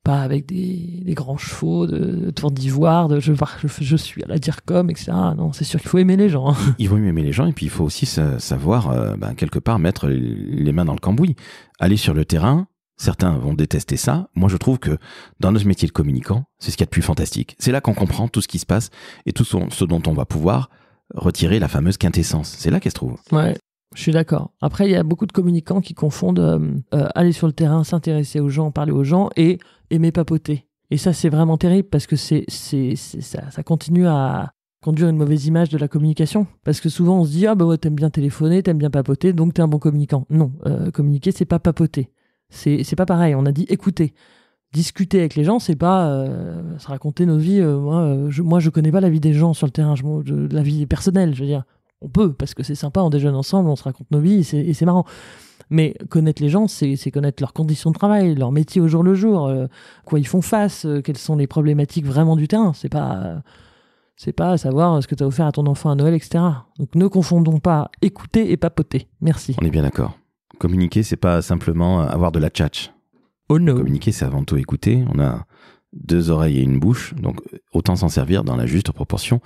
avec des grands chevaux de tour d'ivoire, je suis à la DIRCOM, etc. Non, c'est sûr qu'il faut aimer les gens. Il faut aimer les gens, et puis il faut aussi savoir, quelque part, mettre les mains dans le cambouis. Aller sur le terrain, certains vont détester ça. Moi, je trouve que dans notre métier de communicant, c'est ce qu'il y a de plus fantastique. C'est là qu'on comprend tout ce qui se passe et tout ce dont on va pouvoir retirer la fameuse quintessence. C'est là qu'elle se trouve. Ouais. Je suis d'accord. Après, il y a beaucoup de communicants qui confondent aller sur le terrain, s'intéresser aux gens, parler aux gens et aimer papoter. Et ça, c'est vraiment terrible parce que ça continue à conduire une mauvaise image de la communication. Parce que souvent, on se dit « Ah bah ouais, t'aimes bien téléphoner, t'aimes bien papoter, donc t'es un bon communicant. » Non, communiquer, c'est pas papoter. C'est pas pareil. On a dit écouter. Discuter avec les gens, c'est pas se raconter nos vies. Moi, je connais pas la vie des gens sur le terrain, la vie personnelle, je veux dire. On peut, parce que c'est sympa, on déjeune ensemble, on se raconte nos vies, et c'est marrant. Mais connaître les gens, c'est connaître leurs conditions de travail, leur métier au jour le jour, quoi ils font face, quelles sont les problématiques vraiment du terrain. C'est pas savoir ce que tu as offert à ton enfant à Noël, etc. Donc ne confondons pas écouter et papoter. Merci. On est bien d'accord. Communiquer, c'est pas simplement avoir de la tchatch. Oh no. Communiquer, c'est avant tout écouter. On a 2 oreilles et une bouche, donc autant s'en servir dans la juste proportion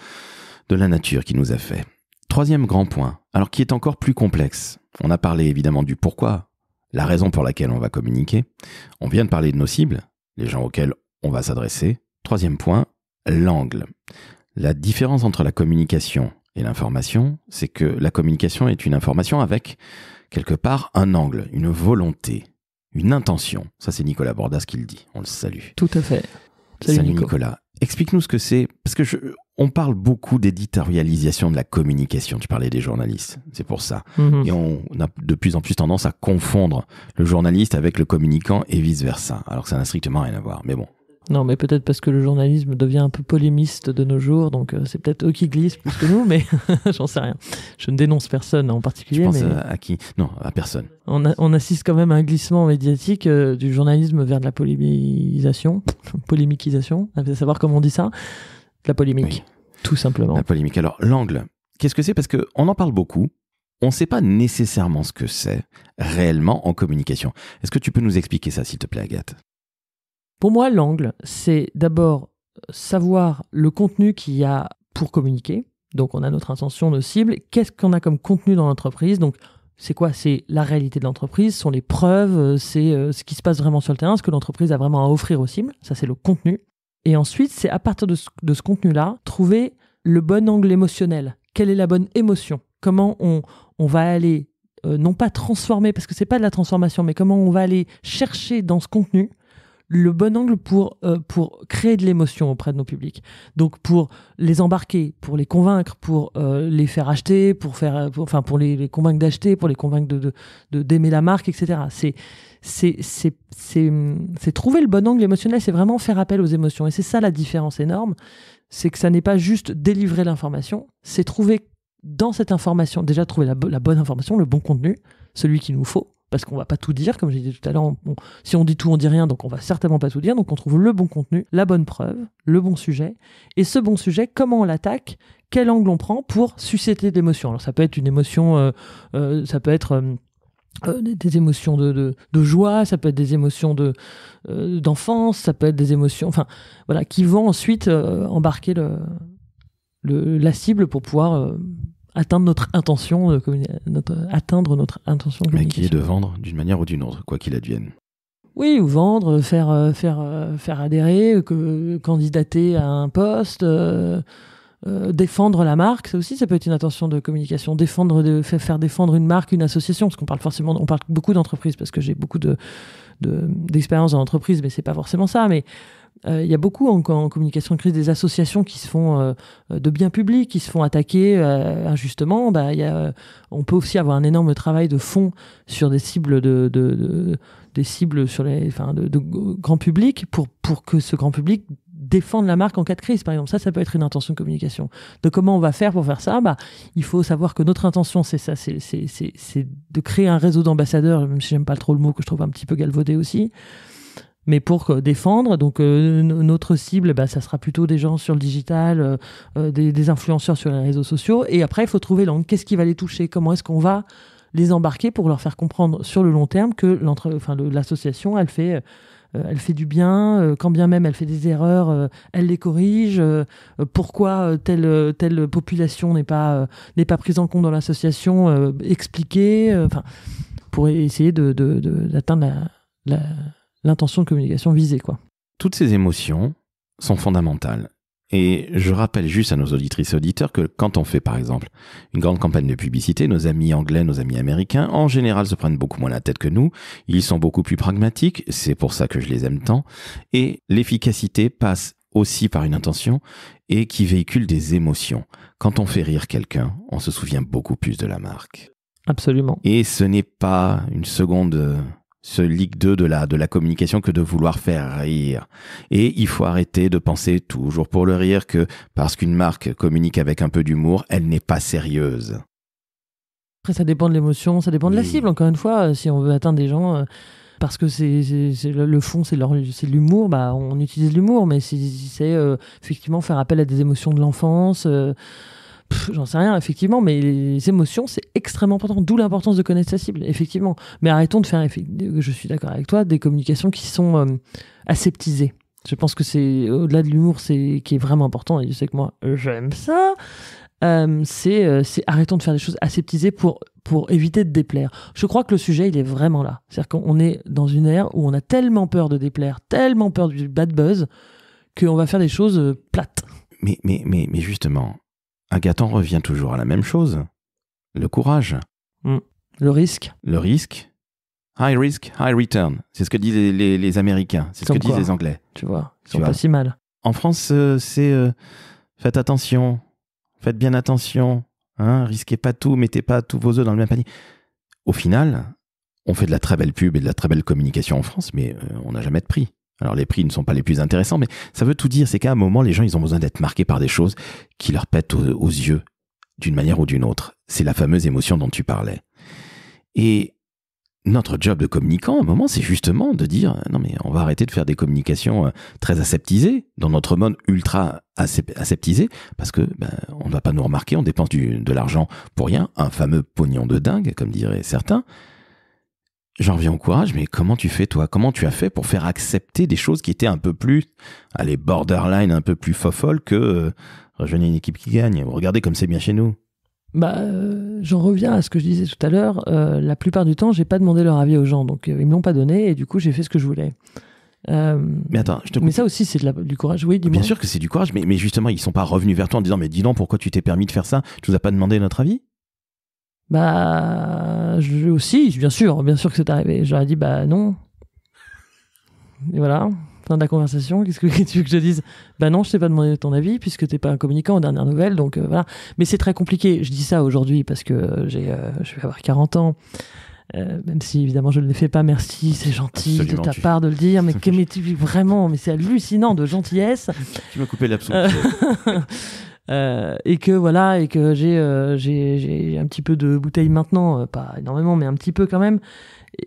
de la nature qui nous a fait. 3e grand point, alors qui est encore plus complexe. On a parlé évidemment du pourquoi, la raison pour laquelle on va communiquer. On vient de parler de nos cibles, les gens auxquels on va s'adresser. 3e point, l'angle. La différence entre la communication et l'information, c'est que la communication est une information avec, quelque part, un angle, une volonté, une intention. Ça, c'est Nicolas Bordas qui le dit. On le salue. Tout à fait. Salut Nicolas. Explique-nous ce que c'est, parce que on parle beaucoup d'éditorialisation de la communication. Tu parlais des journalistes, c'est pour ça. Et on a de plus en plus tendance à confondre le journaliste avec le communicant et vice-versa, alors que ça n'a strictement rien à voir. Mais bon. Non, mais peut-être parce que le journalisme devient un peu polémiste de nos jours, donc c'est peut-être eux qui glissent plus que nous, mais j'en sais rien. Je ne dénonce personne en particulier. Tu penses à qui ? Non, à personne. On assiste quand même à un glissement médiatique du journalisme vers de la polémiquisation, à savoir comment on dit ça, de la polémique, tout simplement. La polémique. Alors, l'angle, qu'est-ce que c'est ? Parce qu'on en parle beaucoup, on ne sait pas nécessairement ce que c'est réellement en communication. Est-ce que tu peux nous expliquer ça, s'il te plaît, Agathe ? Pour moi, l'angle, c'est d'abord savoir le contenu qu'il y a pour communiquer. Donc, on a notre intention, nos cibles. Qu'est-ce qu'on a comme contenu dans l'entreprise ? Donc, c'est quoi ? C'est la réalité de l'entreprise, ce sont les preuves, c'est ce qui se passe vraiment sur le terrain, ce que l'entreprise a vraiment à offrir aux cibles. Ça, c'est le contenu. Et ensuite, c'est à partir de ce contenu-là, trouver le bon angle émotionnel. Quelle est la bonne émotion ? Comment on va aller, non pas transformer, parce que c'est pas de la transformation, mais comment on va aller chercher dans ce contenu le bon angle pour créer de l'émotion auprès de nos publics. Donc pour les embarquer, pour les convaincre, pour les faire acheter, pour les convaincre d'acheter, pour les convaincre d'aimer la marque, etc. C'est trouver le bon angle émotionnel, c'est vraiment faire appel aux émotions. Et c'est ça la différence énorme, c'est que ça n'est pas juste délivrer l'information, c'est trouver dans cette information, déjà trouver la bonne information, le bon contenu, celui qu'il nous faut, parce qu'on va pas tout dire, comme j'ai dit tout à l'heure, si on dit tout, on dit rien, donc on va certainement pas tout dire, donc on trouve le bon contenu, la bonne preuve, le bon sujet, et ce bon sujet, comment on l'attaque, quel angle on prend pour susciter de l'émotion. Alors ça peut être une émotion, ça peut être des émotions de joie, ça peut être des émotions d'enfance, ça peut être des émotions, enfin voilà, qui vont ensuite embarquer la cible pour pouvoir atteindre notre intention de communication. Mais qui est de vendre d'une manière ou d'une autre, quoi qu'il advienne. Oui, ou vendre, faire adhérer, candidater à un poste, défendre la marque, ça aussi, ça peut être une intention de communication. Faire défendre une marque, une association, parce on parle beaucoup d'entreprise, parce que j'ai beaucoup d'expérience dans l'entreprise, mais c'est pas forcément ça, mais il y a beaucoup en communication de crise des associations qui se font de biens publics, qui se font attaquer injustement. On peut aussi avoir un énorme travail de fond sur des cibles des cibles sur de grand public pour que ce grand public défende la marque en cas de crise, par exemple. Ça peut être une intention de communication. De comment on va faire pour faire ça ? Il faut savoir que notre intention, c'est ça, c'est de créer un réseau d'ambassadeurs, même si j'aime pas trop le mot, que je trouve un petit peu galvaudé aussi. mais pour défendre. Donc notre cible, ça sera plutôt des gens sur le digital, des influenceurs sur les réseaux sociaux. Et après, il faut trouver l'angle. Qu'est-ce qui va les toucher? Comment est-ce qu'on va les embarquer pour leur faire comprendre sur le long terme que l'association, elle fait du bien, quand bien même elle fait des erreurs, elle les corrige. Pourquoi telle population n'est pas prise en compte dans l'association, expliquer, pour essayer d'atteindre l'intention de communication visée, quoi. Toutes ces émotions sont fondamentales. Et je rappelle juste à nos auditrices et auditeurs que quand on fait, par exemple, une grande campagne de publicité, nos amis anglais, nos amis américains, en général, se prennent beaucoup moins la tête que nous. Ils sont beaucoup plus pragmatiques. C'est pour ça que je les aime tant. Et l'efficacité passe aussi par une intention et qui véhicule des émotions. Quand on fait rire quelqu'un, on se souvient beaucoup plus de la marque. Absolument. Et ce n'est pas une seconde... ce Ligue 2 de la communication que de vouloir faire rire. Et il faut arrêter de penser toujours pour le rire que parce qu'une marque communique avec un peu d'humour, elle n'est pas sérieuse. Après, ça dépend de l'émotion, ça dépend de la cible. Encore une fois, si on veut atteindre des gens, parce que c'est le fond, c'est l'humour, on utilise l'humour. Mais si c'est effectivement faire appel à des émotions de l'enfance... j'en sais rien, effectivement, mais les émotions, c'est extrêmement important, d'où l'importance de connaître sa cible, effectivement. Mais arrêtons de faire, je suis d'accord avec toi, des communications qui sont aseptisées. Je pense que c'est, au-delà de l'humour, qui est vraiment important, et je sais que moi, j'aime ça, c'est arrêtons de faire des choses aseptisées pour éviter de déplaire. Je crois que le sujet, il est vraiment là. C'est-à-dire qu'on est dans une ère où on a tellement peur de déplaire, tellement peur du bad buzz, qu'on va faire des choses plates. Mais justement... Agathe, on revient toujours à la même chose. Le courage. Le risque. Le risque. High risk, high return. C'est ce que disent les Américains. C'est ce que disent les Anglais. Tu vois, ils sont pas si mal. En France, c'est faites attention. Faites bien attention. Risquez pas tout. Mettez pas tous vos œufs dans le même panier. Au final, on fait de la très belle pub et de la très belle communication en France, mais on n'a jamais de prix. Alors les prix ne sont pas les plus intéressants, mais ça veut tout dire, c'est qu'à un moment, les gens, ils ont besoin d'être marqués par des choses qui leur pètent aux yeux, d'une manière ou d'une autre. C'est la fameuse émotion dont tu parlais. Et notre job de communicant, à un moment, c'est justement de dire, non mais on va arrêter de faire des communications très aseptisées, dans notre monde ultra aseptisé, parce que on ne va pas nous remarquer, on dépense de l'argent pour rien, un fameux pognon de dingue, comme diraient certains. J'en reviens au courage, mais comment tu fais, toi? Comment tu as fait pour faire accepter des choses qui étaient un peu plus, borderline, un peu plus fofolles que rejoignez une équipe qui gagne? Regardez comme c'est bien chez nous. J'en reviens à ce que je disais tout à l'heure. La plupart du temps, j'ai pas demandé leur avis aux gens, donc ils me l'ont pas donné, et du coup, j'ai fait ce que je voulais. Mais attends, je te coupe. Mais ça aussi, c'est du courage. Oui, dis-moi. Bien sûr que c'est du courage, mais justement, ils sont pas revenus vers toi en disant, mais dis donc, pourquoi tu t'es permis de faire ça? Tu nous as pas demandé notre avis? Aussi, bien sûr que c'est arrivé. J'aurais dit, non. Et voilà, fin de la conversation. Qu'est-ce que tu veux que je dise? Non, je t'ai pas demandé ton avis, puisque t'es pas un communicant aux dernières nouvelles, donc voilà. Mais c'est très compliqué. Je dis ça aujourd'hui parce que je vais avoir 40 ans. Même si évidemment je ne le fais pas, merci, c'est gentil. Absolument, de ta part de le dire, mais vraiment, mais c'est hallucinant de gentillesse. Tu m'as coupé l'absolu. Et que j'ai un petit peu de bouteille maintenant, pas énormément, mais un petit peu quand même.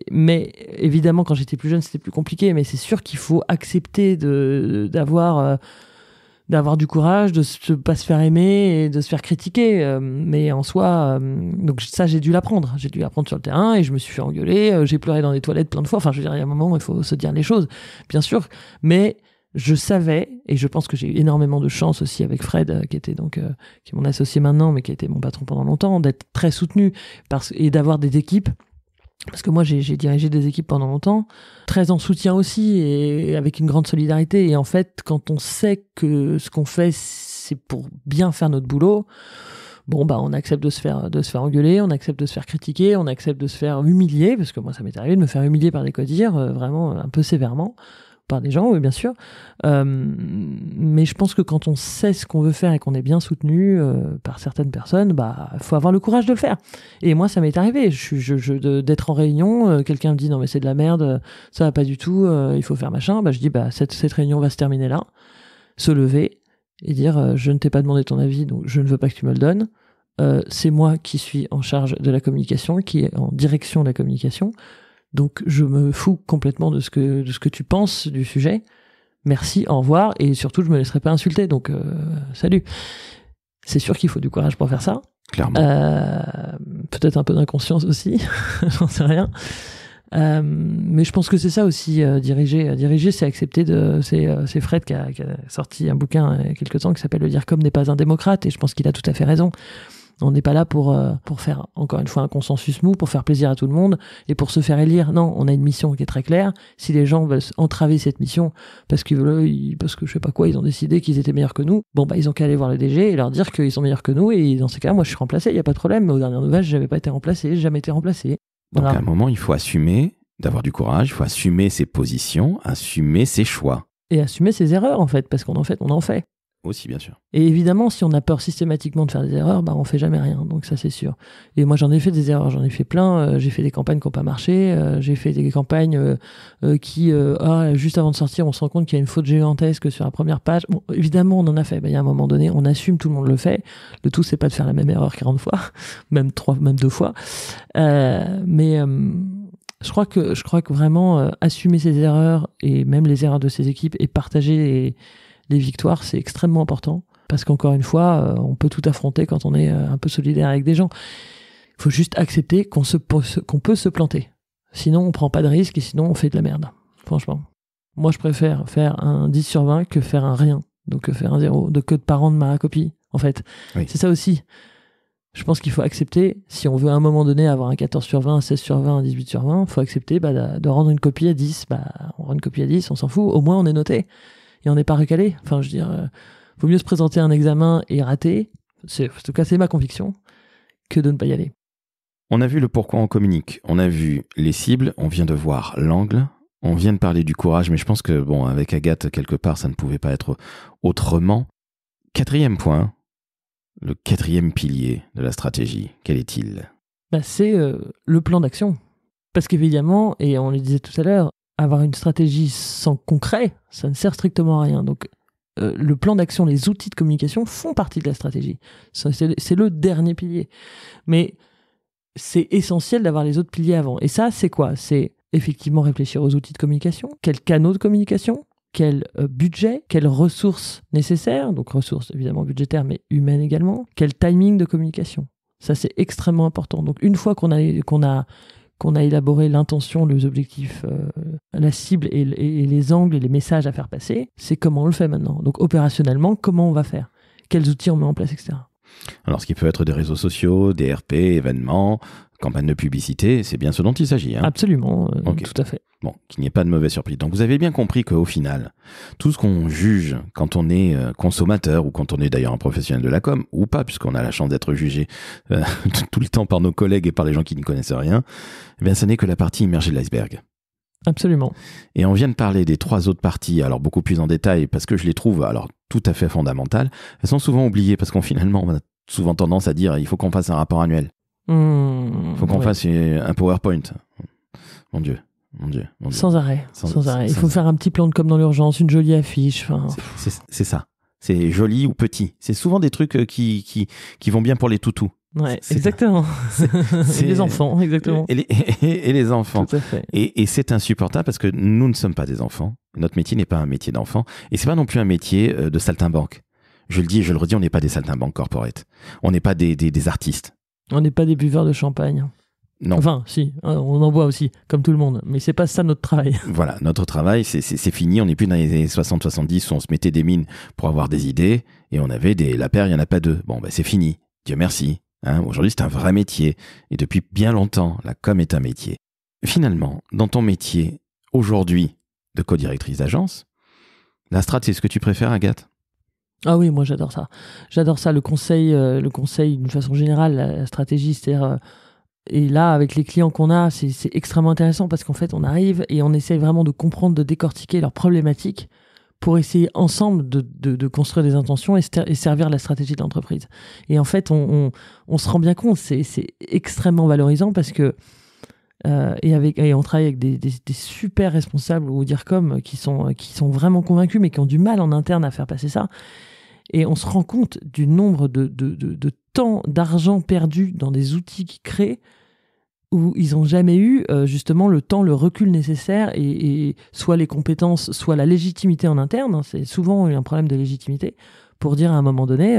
Mais évidemment, quand j'étais plus jeune, c'était plus compliqué. Mais c'est sûr qu'il faut accepter d'avoir du courage, de pas se faire aimer et de se faire critiquer. Mais en soi, donc ça, j'ai dû l'apprendre. J'ai dû l'apprendre sur le terrain et je me suis fait engueuler. J'ai pleuré dans des toilettes plein de fois. Enfin, je veux dire, il y a un moment où il faut se dire les choses, bien sûr. Mais je savais, et je pense que j'ai eu énormément de chance aussi avec Fred, qui était donc qui est mon associé maintenant, mais qui a été mon patron pendant longtemps, d'être très soutenu et d'avoir des équipes. Parce que moi, j'ai dirigé des équipes pendant longtemps, très en soutien aussi, et avec une grande solidarité. Et en fait, quand on sait que ce qu'on fait, c'est pour bien faire notre boulot, on accepte de se faire engueuler, on accepte de se faire critiquer, on accepte de se faire humilier, parce que moi, ça m'est arrivé de me faire humilier par des codires, vraiment un peu sévèrement, par des gens, oui, bien sûr. Mais je pense que quand on sait ce qu'on veut faire et qu'on est bien soutenu par certaines personnes, faut avoir le courage de le faire. Et moi, ça m'est arrivé. D'être en réunion, quelqu'un me dit non mais c'est de la merde, ça va pas du tout, il faut faire machin. Je dis cette réunion va se terminer là. Se lever et dire je ne t'ai pas demandé ton avis, donc je ne veux pas que tu me le donnes. C'est moi qui suis en charge de la communication, qui est en direction de la communication. Donc je me fous complètement de ce que tu penses du sujet. Merci, au revoir, et surtout je me laisserai pas insulter. Donc salut. C'est sûr qu'il faut du courage pour faire ça. Clairement. Peut-être un peu d'inconscience aussi, j'en sais rien. Mais je pense que c'est ça aussi, diriger. Diriger, c'est accepter c'est Fred qui a sorti un bouquin il y a quelque temps qui s'appelle Le DIRCOM n'est pas un démocrate, et je pense qu'il a tout à fait raison. On n'est pas là pour faire, encore une fois, un consensus mou, pour faire plaisir à tout le monde et pour se faire élire. Non, on a une mission qui est très claire. Si les gens veulent entraver cette mission parce que je sais pas quoi, ils ont décidé qu'ils étaient meilleurs que nous, bon, bah, ils ont qu'à aller voir le DG et leur dire qu'ils sont meilleurs que nous, et dans ces cas, moi, je suis remplacé, il n'y a pas de problème. Mais aux dernières nouvelles, j'avais pas été remplacé, j'ai jamais été remplacé. Voilà. Donc à un moment, il faut assumer, d'avoir du courage, il faut assumer ses positions, assumer ses choix. Et assumer ses erreurs, en fait, parce qu'on en fait. Aussi, bien sûr. Et évidemment, si on a peur systématiquement de faire des erreurs, bah on fait jamais rien. Donc ça, c'est sûr. Et moi, j'en ai fait des erreurs, j'en ai fait plein. J'ai fait des campagnes qui n'ont pas marché. J'ai fait des campagnes qui, juste avant de sortir, on se rend compte qu'il y a une faute gigantesque sur la première page. Bon, évidemment, on en a fait. Il y a un moment donné, on assume, tout le monde le fait. Le tout, c'est pas de faire la même erreur 40 fois, même 2 fois. Mais je crois que vraiment assumer ses erreurs, et même les erreurs de ses équipes, et partager les victoires, c'est extrêmement important, parce qu'encore une fois, on peut tout affronter quand on est un peu solidaire avec des gens. Il faut juste accepter qu'on peut se planter. Sinon, on prend pas de risque, et sinon, on fait de la merde. Franchement. Moi, je préfère faire un 10 sur 20 que faire un rien. Donc, que faire un 0, que de pas rendre ma copie, en fait. Oui. C'est ça aussi. Je pense qu'il faut accepter, si on veut à un moment donné avoir un 14 sur 20, un 16 sur 20, un 18 sur 20, il faut accepter de rendre une copie à 10. On rend une copie à 10, on s'en fout. Au moins, on est noté. Et on n'est pas recalé. Enfin, je veux dire, vaut mieux se présenter à un examen et rater, en tout cas c'est ma conviction, que de ne pas y aller. On a vu le pourquoi on communique, on a vu les cibles, on vient de voir l'angle, on vient de parler du courage, mais je pense que, bon, avec Agathe, quelque part, ça ne pouvait pas être autrement. 4e point, le 4e pilier de la stratégie, quel est-il ? C'est le plan d'action. Parce qu'évidemment, et on le disait tout à l'heure, avoir une stratégie sans concret, ça ne sert strictement à rien. Donc, le plan d'action, les outils de communication font partie de la stratégie. C'est le dernier pilier. Mais c'est essentiel d'avoir les autres piliers avant. Et ça, c'est quoi ? C'est effectivement réfléchir aux outils de communication, quels canaux de communication, quel budget, quelles ressources nécessaires, donc ressources évidemment budgétaires, mais humaines également, quel timing de communication. Ça, c'est extrêmement important. Donc, une fois qu'on a élaboré l'intention, les objectifs, la cible et les angles et les messages à faire passer, c'est comment on le fait maintenant. Donc opérationnellement, comment on va faire ? Quels outils on met en place, etc. Alors, ce qui peut être des réseaux sociaux, des RP, événements, campagnes de publicité, c'est bien ce dont il s'agit. Hein. Absolument, Okay. tout à fait. Bon, qu'il n'y ait pas de mauvaise surprise. Donc, vous avez bien compris qu'au final, tout ce qu'on juge quand on est consommateur, ou quand on est d'ailleurs un professionnel de la com, ou pas, puisqu'on a la chance d'être jugé tout le temps par nos collègues et par les gens qui n'y connaissent rien, eh bien, ce n'est que la partie immergée de l'iceberg. Absolument. Et on vient de parler des 3 autres parties, alors beaucoup plus en détail, parce que je les trouve alors tout à fait fondamentales. Elles sont souvent oubliées, parce qu'on finalement, on a souvent tendance à dire il faut qu'on fasse un rapport annuel. Il faut qu'on fasse un PowerPoint. Mon Dieu. Sans arrêt. Il faut faire un petit plan de com dans l'urgence, une jolie affiche. C'est ça. C'est joli ou petit. C'est souvent des trucs qui vont bien pour les toutous. Ouais, exactement. C'est les enfants, exactement. Et les enfants. Tout à fait. Et c'est insupportable parce que nous ne sommes pas des enfants. Notre métier n'est pas un métier d'enfant. Et c'est pas non plus un métier de saltimbanque. Je le dis et je le redis, on n'est pas des saltimbanques corporate. On n'est pas des artistes. On n'est pas des buveurs de champagne. Non. Enfin, si, on en boit aussi, comme tout le monde. Mais c'est pas ça notre travail. Voilà, notre travail, c'est fini. On n'est plus dans les années 60-70 où on se mettait des mines pour avoir des idées et on avait la paire, il n'y en a pas 2. Bon, c'est fini. Dieu merci. Hein, aujourd'hui, c'est un vrai métier. Et depuis bien longtemps, la com est un métier. Finalement, dans ton métier, aujourd'hui, de co-directrice d'agence, la strat, c'est ce que tu préfères, Agathe ? Ah oui, moi j'adore ça. J'adore ça, le conseil d'une façon générale, la stratégie, c'est-à-dire... Et là, avec les clients qu'on a, c'est extrêmement intéressant parce qu'en fait, on arrive et on essaye vraiment de comprendre, de décortiquer leurs problématiques pour essayer ensemble de construire des intentions et servir la stratégie de l'entreprise. Et en fait, on se rend bien compte, c'est extrêmement valorisant parce que et on travaille avec des super responsables ou DIRCOM qui sont vraiment convaincus mais qui ont du mal en interne à faire passer ça. Et on se rend compte du nombre de temps, d'argent perdu dans des outils qui créent où ils n'ont jamais eu justement le temps, le recul nécessaire et soit les compétences, soit la légitimité en interne, hein, c'est souvent un problème de légitimité, pour dire à un moment donné,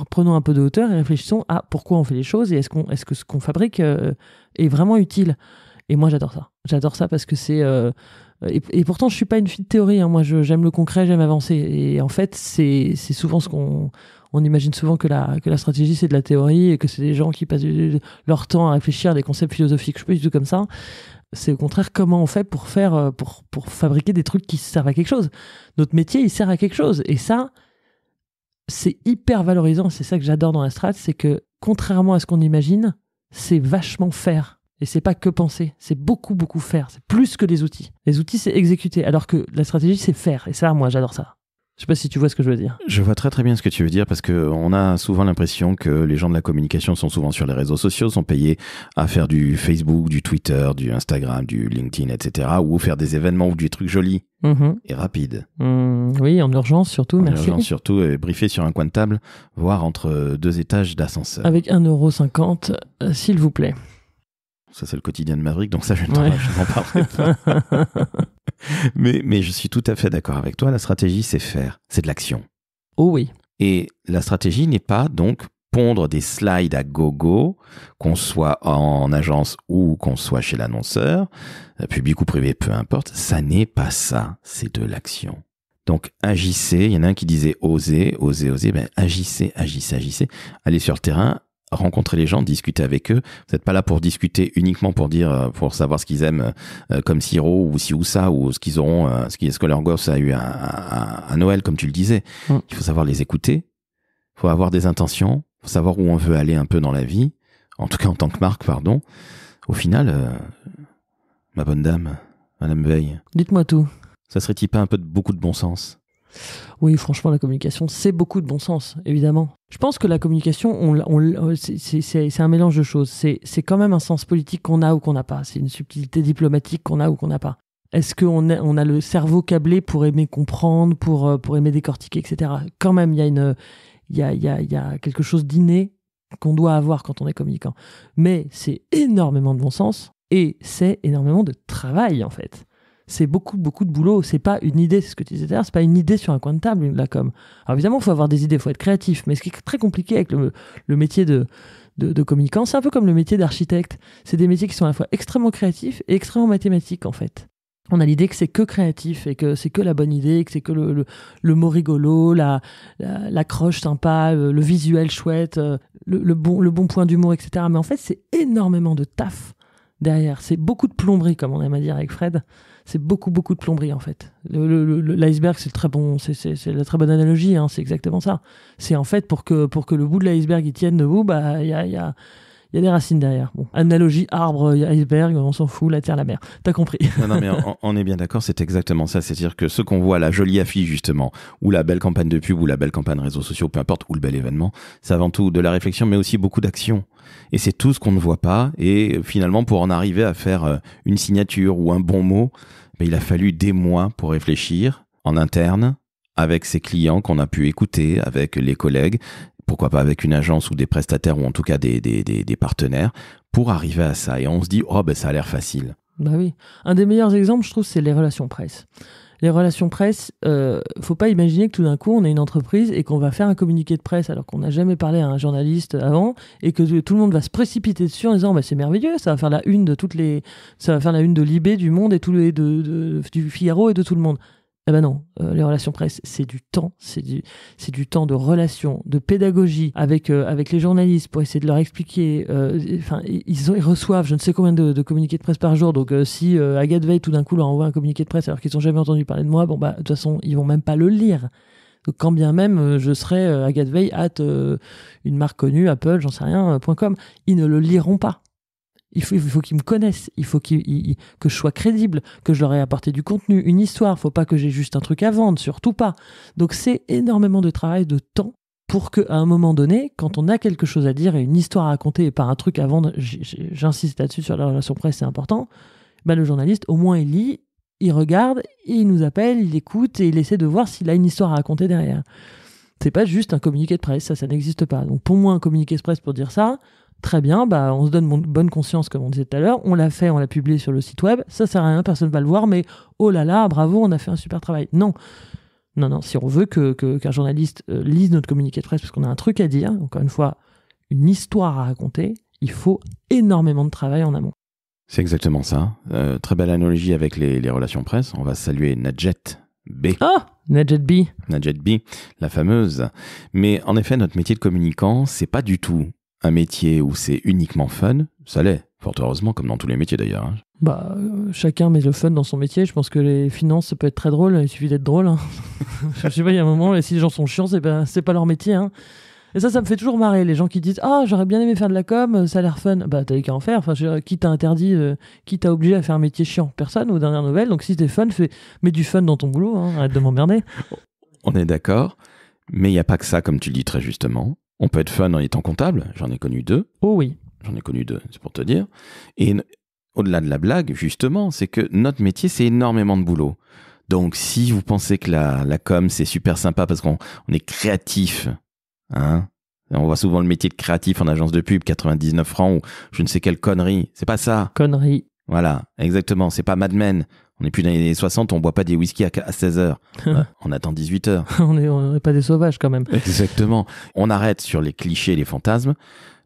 prenons un peu de hauteur et réfléchissons à pourquoi on fait les choses et est-ce que ce qu'on fabrique est vraiment utile. Et moi j'adore ça. J'adore ça parce que c'est... et pourtant je suis pas une fille de théorie, hein. Moi j'aime le concret, j'aime avancer. Et en fait c'est souvent ce qu'on... On imagine souvent que la stratégie, c'est de la théorie et que c'est des gens qui passent leur temps à réfléchir à des concepts philosophiques. Je suis pas du tout comme ça. C'est au contraire comment on fait pour fabriquer des trucs qui servent à quelque chose. Notre métier, il sert à quelque chose. Et ça, c'est hyper valorisant. C'est ça que j'adore dans la strat, c'est que contrairement à ce qu'on imagine, c'est vachement faire. Et c'est pas que penser, c'est beaucoup, beaucoup faire. C'est plus que les outils. Les outils, c'est exécuter. Alors que la stratégie, c'est faire. Et ça, moi, j'adore ça. Je sais pas si tu vois ce que je veux dire. Je vois très très bien ce que tu veux dire parce qu'on a souvent l'impression que les gens de la communication sont souvent sur les réseaux sociaux, sont payés à faire du Facebook, du Twitter, du Instagram, du LinkedIn, etc. ou faire des événements ou des trucs jolis et rapides. Oui, en urgence surtout, merci. En urgence surtout, et briefer sur un coin de table, voire entre 2 étages d'ascenseur. Avec 1,50 €, s'il vous plaît. Ça, c'est le quotidien de Maverick, donc ça, je n'en parlerai pas. mais je suis tout à fait d'accord avec toi. La stratégie, c'est faire. C'est de l'action. Oh oui. Et la stratégie n'est pas donc pondre des slides à gogo, qu'on soit en agence ou qu'on soit chez l'annonceur, public ou privé, peu importe. Ça n'est pas ça. C'est de l'action. Donc, agissez. Il y en a un qui disait oser. Ben, agissez. Allez sur le terrain. Rencontrer les gens, discuter avec eux. Vous n'êtes pas là pour discuter uniquement pour pour savoir ce qu'ils aiment comme sirop ou ci ou ça ou ce qu'ils auront, ce que leur gosse a eu à Noël, comme tu le disais. Il faut savoir les écouter. Il faut avoir des intentions. Il faut savoir où on veut aller un peu dans la vie. En tout cas, en tant que marque, pardon. Au final, ma bonne dame, Madame Veil. Dites-moi tout. Ça serait-il pas un peu beaucoup de bon sens? Oui, franchement, la communication, c'est beaucoup de bon sens, évidemment. Je pense que la communication, c'est un mélange de choses. C'est quand même un sens politique qu'on a ou qu'on n'a pas. C'est une subtilité diplomatique qu'on a ou qu'on n'a pas. Est-ce qu'on a le cerveau câblé pour aimer comprendre, pour aimer décortiquer, etc. Quand même, il y a quelque chose d'inné qu'on doit avoir quand on est communicant. Mais c'est énormément de bon sens et c'est énormément de travail, en fait. C'est beaucoup, beaucoup de boulot. C'est pas une idée, c'est ce que tu disais tout à l'heure, c'est pas une idée sur un coin de table, la com. Alors évidemment, il faut avoir des idées, il faut être créatif. Mais ce qui est très compliqué avec le métier de communicant, c'est un peu comme le métier d'architecte. C'est des métiers qui sont à la fois extrêmement créatifs et extrêmement mathématiques, en fait. On a l'idée que c'est que créatif et que c'est que la bonne idée, que c'est que le mot rigolo, l'accroche sympa, le visuel chouette, le bon point d'humour, etc. Mais en fait, c'est énormément de taf derrière. C'est beaucoup de plomberie, comme on aime à dire avec Fred. C'est beaucoup, beaucoup de plomberie, en fait. L'iceberg, c'est la très bonne analogie, hein, c'est exactement ça. C'est en fait, pour que le bout de l'iceberg il tienne debout, il y a des racines derrière. Bon, analogie, arbre, iceberg, on s'en fout, la terre, la mer. T'as compris. Non, mais on est bien d'accord, c'est exactement ça. C'est-à-dire que ce qu'on voit, la jolie affiche, justement, ou la belle campagne de pub, ou la belle campagne réseaux sociaux, peu importe, ou le bel événement, c'est avant tout de la réflexion, mais aussi beaucoup d'action. Et c'est tout ce qu'on ne voit pas. Et finalement, pour en arriver à faire une signature ou un bon mot, il a fallu des mois pour réfléchir en interne, avec ses clients qu'on a pu écouter, avec les collègues, pourquoi pas avec une agence ou des prestataires ou en tout cas des partenaires, pour arriver à ça. Et on se dit, ça a l'air facile. Bah oui. Un des meilleurs exemples, je trouve, c'est les relations presse. Les relations presse, faut pas imaginer que tout d'un coup, on est une entreprise et qu'on va faire un communiqué de presse alors qu'on n'a jamais parlé à un journaliste avant et que tout le monde va se précipiter dessus en disant c'est merveilleux, ça va faire la une de Libé, du Monde et du Figaro et de tout le monde. Eh ben non, les relations presse, c'est du temps, c'est du temps de relation, de pédagogie avec les journalistes pour essayer de leur expliquer. Ils reçoivent je ne sais combien de communiqués de presse par jour, donc si Agathe Veil tout d'un coup leur envoie un communiqué de presse alors qu'ils n'ont jamais entendu parler de moi, de toute façon ils vont même pas le lire. Donc quand bien même je serais Agathe Veil une marque connue, Apple, j'en sais rien, .com, ils ne le liront pas. Il faut qu'ils me connaissent, il faut que je sois crédible, que je leur ai apporté du contenu, une histoire. Faut pas que j'ai juste un truc à vendre, surtout pas. Donc c'est énormément de travail, de temps, pour qu'à un moment donné, quand on a quelque chose à dire et une histoire à raconter et pas un truc à vendre, j'insiste là-dessus sur la relation presse, c'est important, le journaliste, au moins il lit, il regarde, il nous appelle, il écoute et il essaie de voir s'il a une histoire à raconter derrière. C'est pas juste un communiqué de presse, ça n'existe pas. Donc pour moi, un communiqué de presse pour dire ça, très bien, bah, on se donne bonne conscience, comme on disait tout à l'heure, on l'a fait, on l'a publié sur le site web, ça sert à rien, personne ne va le voir, mais oh là là, bravo, on a fait un super travail. Non, si on veut qu'un journaliste lise notre communiqué de presse, parce qu'on a un truc à dire, encore une fois, une histoire à raconter, il faut énormément de travail en amont. C'est exactement ça. Très belle analogie avec les relations presse. On va saluer Nadjet B. Ah, Nadjet B, la fameuse. Mais en effet, notre métier de communicant, c'est pas du tout un métier où c'est uniquement fun. Ça l'est, fort heureusement, comme dans tous les métiers d'ailleurs. Hein. Bah, chacun met le fun dans son métier. Je pense que les finances, ça peut être très drôle. Il suffit d'être drôle. Hein. Je sais pas, il y a un moment, si les gens sont chiants, c'est pas leur métier. Hein. Et ça me fait toujours marrer, les gens qui disent « Ah, j'aurais bien aimé faire de la com, ça a l'air fun. » Bah, t'avais qu'à en faire. Enfin, qui t'a interdit, qui t'a obligé à faire un métier chiant? Personne, aux dernières nouvelles. Donc, si t'es fun, mets du fun dans ton boulot. Hein. Arrête de m'emmerder. On est d'accord. Mais il n'y a pas que ça, comme tu le dis très justement. On peut être fun en étant comptable. J'en ai connu 2. Oh oui. J'en ai connu 2, c'est pour te dire. Et au-delà de la blague, justement, c'est que notre métier, c'est énormément de boulot. Donc, si vous pensez que la com, c'est super sympa parce qu'on est créatif, hein, on voit souvent le métier de créatif en agence de pub, 99 francs ou je ne sais quelle connerie. C'est pas ça. Connerie. Voilà, exactement. C'est pas Mad Men. On n'est plus dans les années 60, on boit pas des whisky à 16h. On attend 18h. On n'est pas des sauvages quand même. Exactement. On arrête sur les clichés, les fantasmes.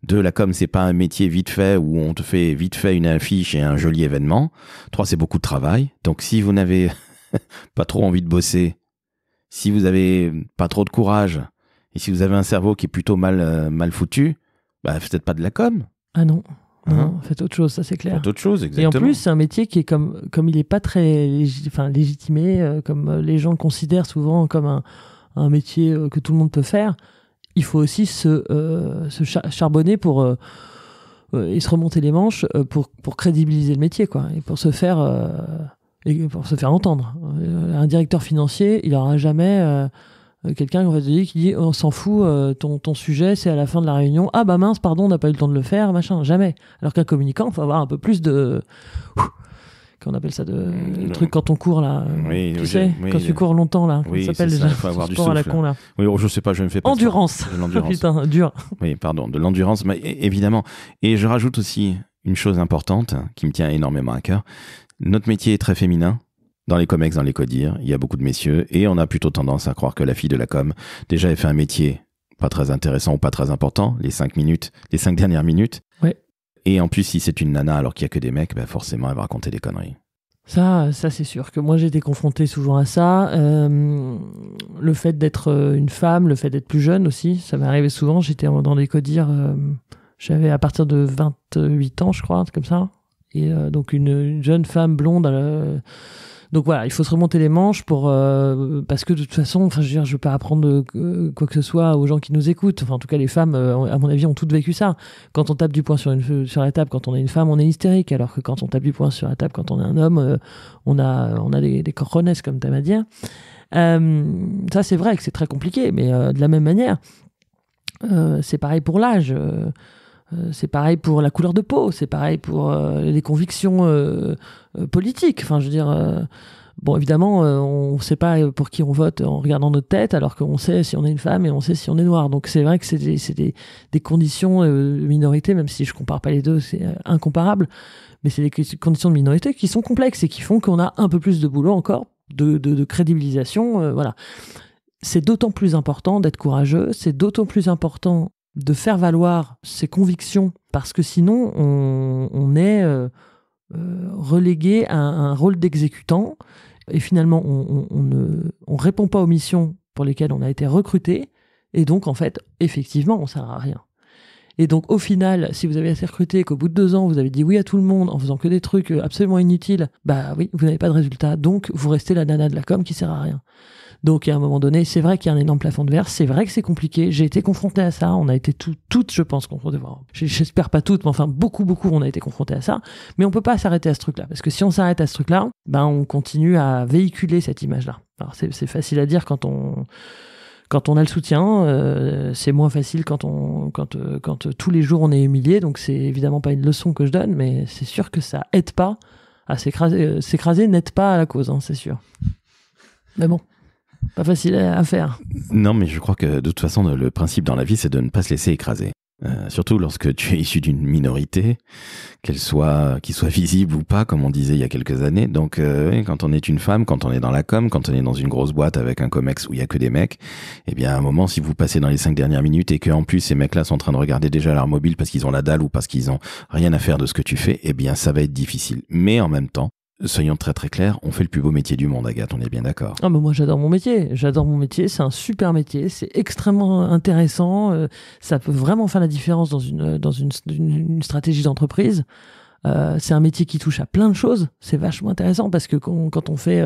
La com, c'est pas un métier vite fait où on te fait vite fait une affiche et un joli événement. 3, c'est beaucoup de travail. Donc si vous n'avez pas trop envie de bosser, si vous avez pas trop de courage, et si vous avez un cerveau qui est plutôt mal foutu, bah faites pas de la com. Ah non. Non, faites autre chose, ça c'est clair. Faites autre chose, exactement. Et en plus, c'est un métier qui est comme il n'est pas très légitimé, comme les gens le considèrent souvent comme un métier que tout le monde peut faire. Il faut aussi se charbonner et se remonter les manches pour crédibiliser le métier, quoi, et pour se faire entendre. Un directeur financier, il n'aura jamais quelqu'un qui dit on s'en fout, ton sujet c'est à la fin de la réunion, ah bah mince pardon on n'a pas eu le temps de le faire, machin, jamais. Alors qu'un communicant, il faut avoir un peu plus de qu'on appelle ça le truc quand on court là, tu sais, quand tu cours longtemps là, oui, ça s'appelle déjà ça, avoir du sport souffle. à la con là. Oui, je sais pas, je ne fais pas endurance. De l'endurance. Putain, dur. Oui, pardon, de l'endurance, mais évidemment. Et je rajoute aussi une chose importante qui me tient énormément à cœur. Notre métier est très féminin. Dans les comex, dans les codires, il y a beaucoup de messieurs et on a plutôt tendance à croire que la fille de la com, déjà, elle fait un métier pas très intéressant ou pas très important, les 5 dernières minutes. Ouais. Et en plus, si c'est une nana alors qu'il y a que des mecs, bah forcément, elle va raconter des conneries. Ça c'est sûr que moi j'ai été confrontée souvent à ça. Le fait d'être une femme, le fait d'être plus jeune aussi, ça m'est arrivé souvent. J'étais dans des codires, j'avais à partir de 28 ans, je crois, comme ça. Et donc une jeune femme blonde. Donc voilà, il faut se remonter les manches parce que de toute façon, enfin je veux dire, je veux pas apprendre quoi que ce soit aux gens qui nous écoutent. Enfin en tout cas les femmes, à mon avis, ont toutes vécu ça. Quand on tape du poing sur la table, quand on est une femme, on est hystérique, alors que quand on tape du poing sur la table, quand on est un homme, on a des cojones, comme t'aimes à dire. Ça c'est vrai que c'est très compliqué, mais de la même manière, c'est pareil pour l'âge. C'est pareil pour la couleur de peau, c'est pareil pour les convictions politiques. Enfin, je veux dire, bon, évidemment, on ne sait pas pour qui on vote en regardant notre tête, alors qu'on sait si on est une femme et on sait si on est noir. Donc, c'est vrai que c'est des conditions de minorité, même si je ne compare pas les deux, c'est incomparable. Mais c'est des conditions de minorité qui sont complexes et qui font qu'on a un peu plus de boulot encore, de crédibilisation. Voilà. C'est d'autant plus important d'être courageux, c'est d'autant plus important de faire valoir ses convictions, parce que sinon on est relégué à un rôle d'exécutant et finalement on répond pas aux missions pour lesquelles on a été recruté, et donc en fait effectivement on sert à rien. Et donc au final, si vous avez été recruté et qu'au bout de 2 ans vous avez dit oui à tout le monde en faisant que des trucs absolument inutiles, bah oui, vous n'avez pas de résultat, donc vous restez la nana de la com qui sert à rien. Donc, à un moment donné, c'est vrai qu'il y a un énorme plafond de verre, c'est vrai que c'est compliqué, j'ai été confronté à ça, on a été toutes, je pense, confrontés, j'espère pas toutes, mais enfin, beaucoup, on a été confrontés à ça, mais on peut pas s'arrêter à ce truc-là, parce que si on s'arrête à ce truc-là, ben, on continue à véhiculer cette image-là. Alors, c'est facile à dire quand on a le soutien, c'est moins facile quand tous les jours on est humilié, donc c'est évidemment pas une leçon que je donne, mais c'est sûr que ça aide pas à s'écraser n'aide pas à la cause, hein, c'est sûr. Mais bon. Pas facile à faire. Non, mais je crois que de toute façon, le principe dans la vie, c'est de ne pas se laisser écraser. Surtout lorsque tu es issu d'une minorité, qu'il soit visible ou pas, comme on disait il y a quelques années. Donc, quand on est une femme, quand on est dans la com, quand on est dans une grosse boîte avec un comex où il y a que des mecs, eh bien, à un moment, si vous passez dans les 5 dernières minutes et que en plus ces mecs-là sont en train de regarder déjà leur mobile parce qu'ils ont la dalle ou parce qu'ils ont rien à faire de ce que tu fais, eh bien, ça va être difficile. Mais en même temps, soyons très très clairs, on fait le plus beau métier du monde, Agathe, on est bien d'accord. Ah, mais moi j'adore mon métier, c'est un super métier, c'est extrêmement intéressant, ça peut vraiment faire la différence dans une stratégie d'entreprise. C'est un métier qui touche à plein de choses, c'est vachement intéressant parce que quand on fait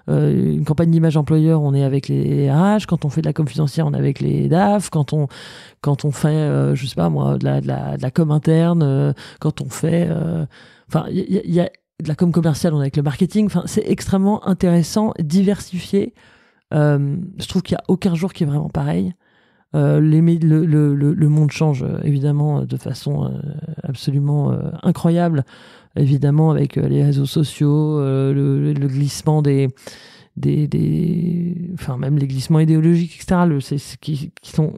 une campagne d'image employeur, on est avec les RH, quand on fait de la com financière, on est avec les DAF, quand on fait, je sais pas moi, de la com interne, quand on fait... Enfin, il y a de la com commerciale, on est avec le marketing. Enfin, c'est extrêmement intéressant, diversifié. Je trouve qu'il n'y a aucun jour qui est vraiment pareil. Le monde change évidemment de façon absolument incroyable. Évidemment, avec les réseaux sociaux, le glissement enfin même les glissements idéologiques, etc. Qui sont,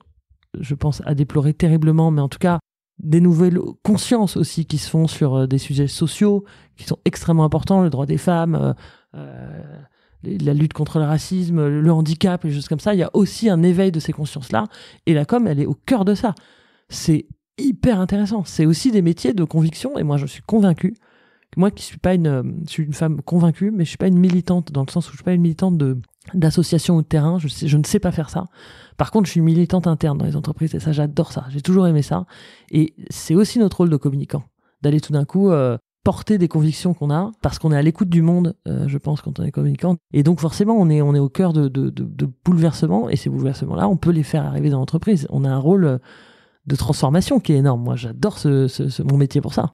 je pense, à déplorer terriblement, mais en tout cas, des nouvelles consciences aussi qui se font sur des sujets sociaux qui sont extrêmement importants, le droit des femmes, la lutte contre le racisme, le handicap, les choses comme ça. Il y a aussi un éveil de ces consciences-là, et la com, elle est au cœur de ça. C'est hyper intéressant. C'est aussi des métiers de conviction, et moi je suis convaincue, moi qui suis pas je suis une femme convaincue, mais je suis pas une militante, dans le sens où je suis pas une militante d'association ou de terrain, je ne sais pas faire ça. Par contre, je suis militante interne dans les entreprises, et ça, j'adore ça. J'ai toujours aimé ça. Et c'est aussi notre rôle de communicant, d'aller tout d'un coup porter des convictions qu'on a, parce qu'on est à l'écoute du monde, je pense, quand on est communicant. Et donc, forcément, on est au cœur de bouleversements, et ces bouleversements-là, on peut les faire arriver dans l'entreprise. On a un rôle de transformation qui est énorme. Moi, j'adore mon métier pour ça.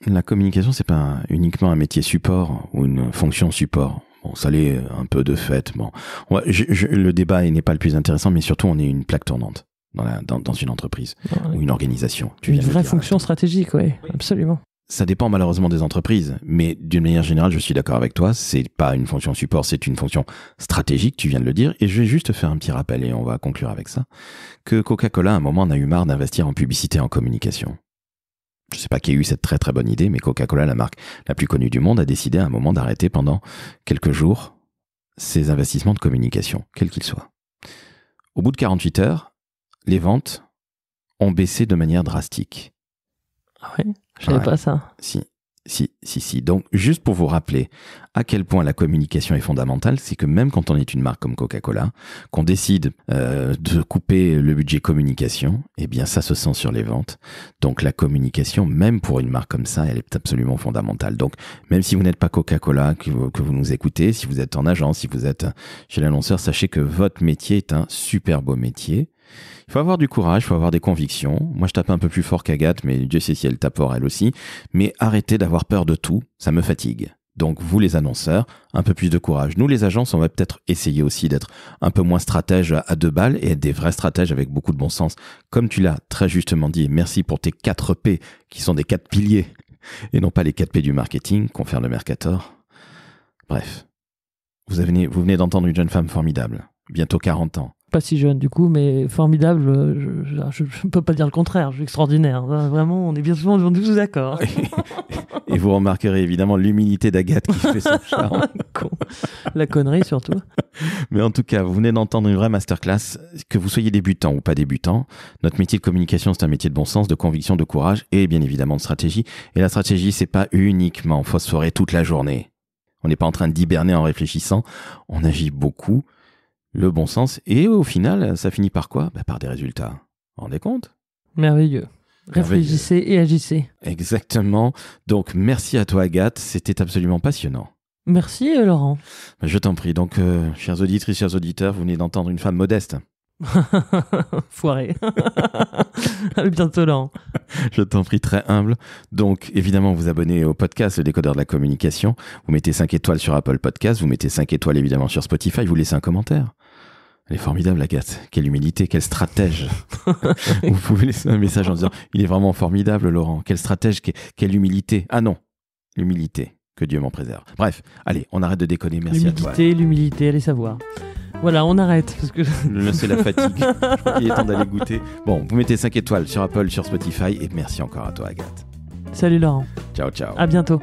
La communication, c'est pas uniquement un métier support ou une fonction support. Bon, ça l'est un peu de fait. Bon, le débat n'est pas le plus intéressant, mais surtout, on est une plaque tournante dans une entreprise ou une organisation. Une vraie fonction stratégique, oui, absolument. Ça dépend malheureusement des entreprises, mais d'une manière générale, je suis d'accord avec toi, c'est pas une fonction support, c'est une fonction stratégique, tu viens de le dire, et je vais juste faire un petit rappel, et on va conclure avec ça, que Coca-Cola, à un moment, en a eu marre d'investir en publicité et en communication. Je sais pas qui a eu cette très très bonne idée, mais Coca-Cola, la marque la plus connue du monde, a décidé à un moment d'arrêter pendant quelques jours ses investissements de communication, quels qu'ils soient. Au bout de 48 heures, les ventes ont baissé de manière drastique. Ah ouais, je savais pas ça. Si. Donc, juste pour vous rappeler à quel point la communication est fondamentale, c'est que même quand on est une marque comme Coca-Cola, qu'on décide de couper le budget communication, eh bien, ça se sent sur les ventes. Donc, la communication, même pour une marque comme ça, elle est absolument fondamentale. Donc, même si vous n'êtes pas Coca-Cola, que vous nous écoutez, si vous êtes en agence, si vous êtes chez l'annonceur, sachez que votre métier est un super beau métier. Il faut avoir du courage, il faut avoir des convictions. Moi, je tape un peu plus fort qu'Agathe, mais Dieu sait si elle tape fort elle aussi. Mais arrêtez d'avoir peur de tout, ça me fatigue. Donc, vous les annonceurs, un peu plus de courage. Nous, les agences, on va peut-être essayer aussi d'être un peu moins stratèges à 2 balles et être des vrais stratèges avec beaucoup de bon sens. Comme tu l'as très justement dit, merci pour tes 4 P, qui sont des 4 piliers, et non pas les 4 P du marketing, confère le Mercator. Bref, vous venez d'entendre une jeune femme formidable, bientôt 40 ans. Pas si jeune du coup, mais formidable, je ne peux pas dire le contraire, je suis extraordinaire. Vraiment, on est bien souvent tous d'accord. Et vous remarquerez évidemment l'humilité d'Agathe qui fait son charme. La connerie surtout. Mais en tout cas, vous venez d'entendre une vraie masterclass, que vous soyez débutant ou pas débutant. Notre métier de communication, c'est un métier de bon sens, de conviction, de courage et bien évidemment de stratégie. Et la stratégie, c'est pas uniquement phosphorer toute la journée. On n'est pas en train d'hiberner en réfléchissant, on agit beaucoup. Le bon sens, et au final, ça finit par quoi ? Par des résultats. Vous vous rendez compte ? Merveilleux. Réfléchissez et agissez. Exactement. Donc, merci à toi, Agathe. C'était absolument passionnant. Merci, Laurent. Je t'en prie. Donc, chères auditrices, chers auditeurs, vous venez d'entendre une femme modeste. Foiré. À bientôt, Laurent. Je t'en prie, très humble. Donc, évidemment, vous abonnez au podcast Le Décodeur de la Communication. Vous mettez 5 étoiles sur Apple Podcast. Vous mettez 5 étoiles, évidemment, sur Spotify. Vous laissez un commentaire. Elle est formidable, Agathe. Quelle humilité, quel stratège. Vous pouvez laisser un message en disant « Il est vraiment formidable, Laurent. Quel stratège, quelle humilité. » Ah non, l'humilité. Que Dieu m'en préserve. Bref, allez, on arrête de déconner. Merci à toi. L'humilité, allez savoir. Voilà, on arrête. Parce que... Là, c'est la fatigue. Je crois qu'il est temps d'aller goûter. Bon, vous mettez 5 étoiles sur Apple, sur Spotify. Et merci encore à toi, Agathe. Salut Laurent. Ciao, ciao. À bientôt.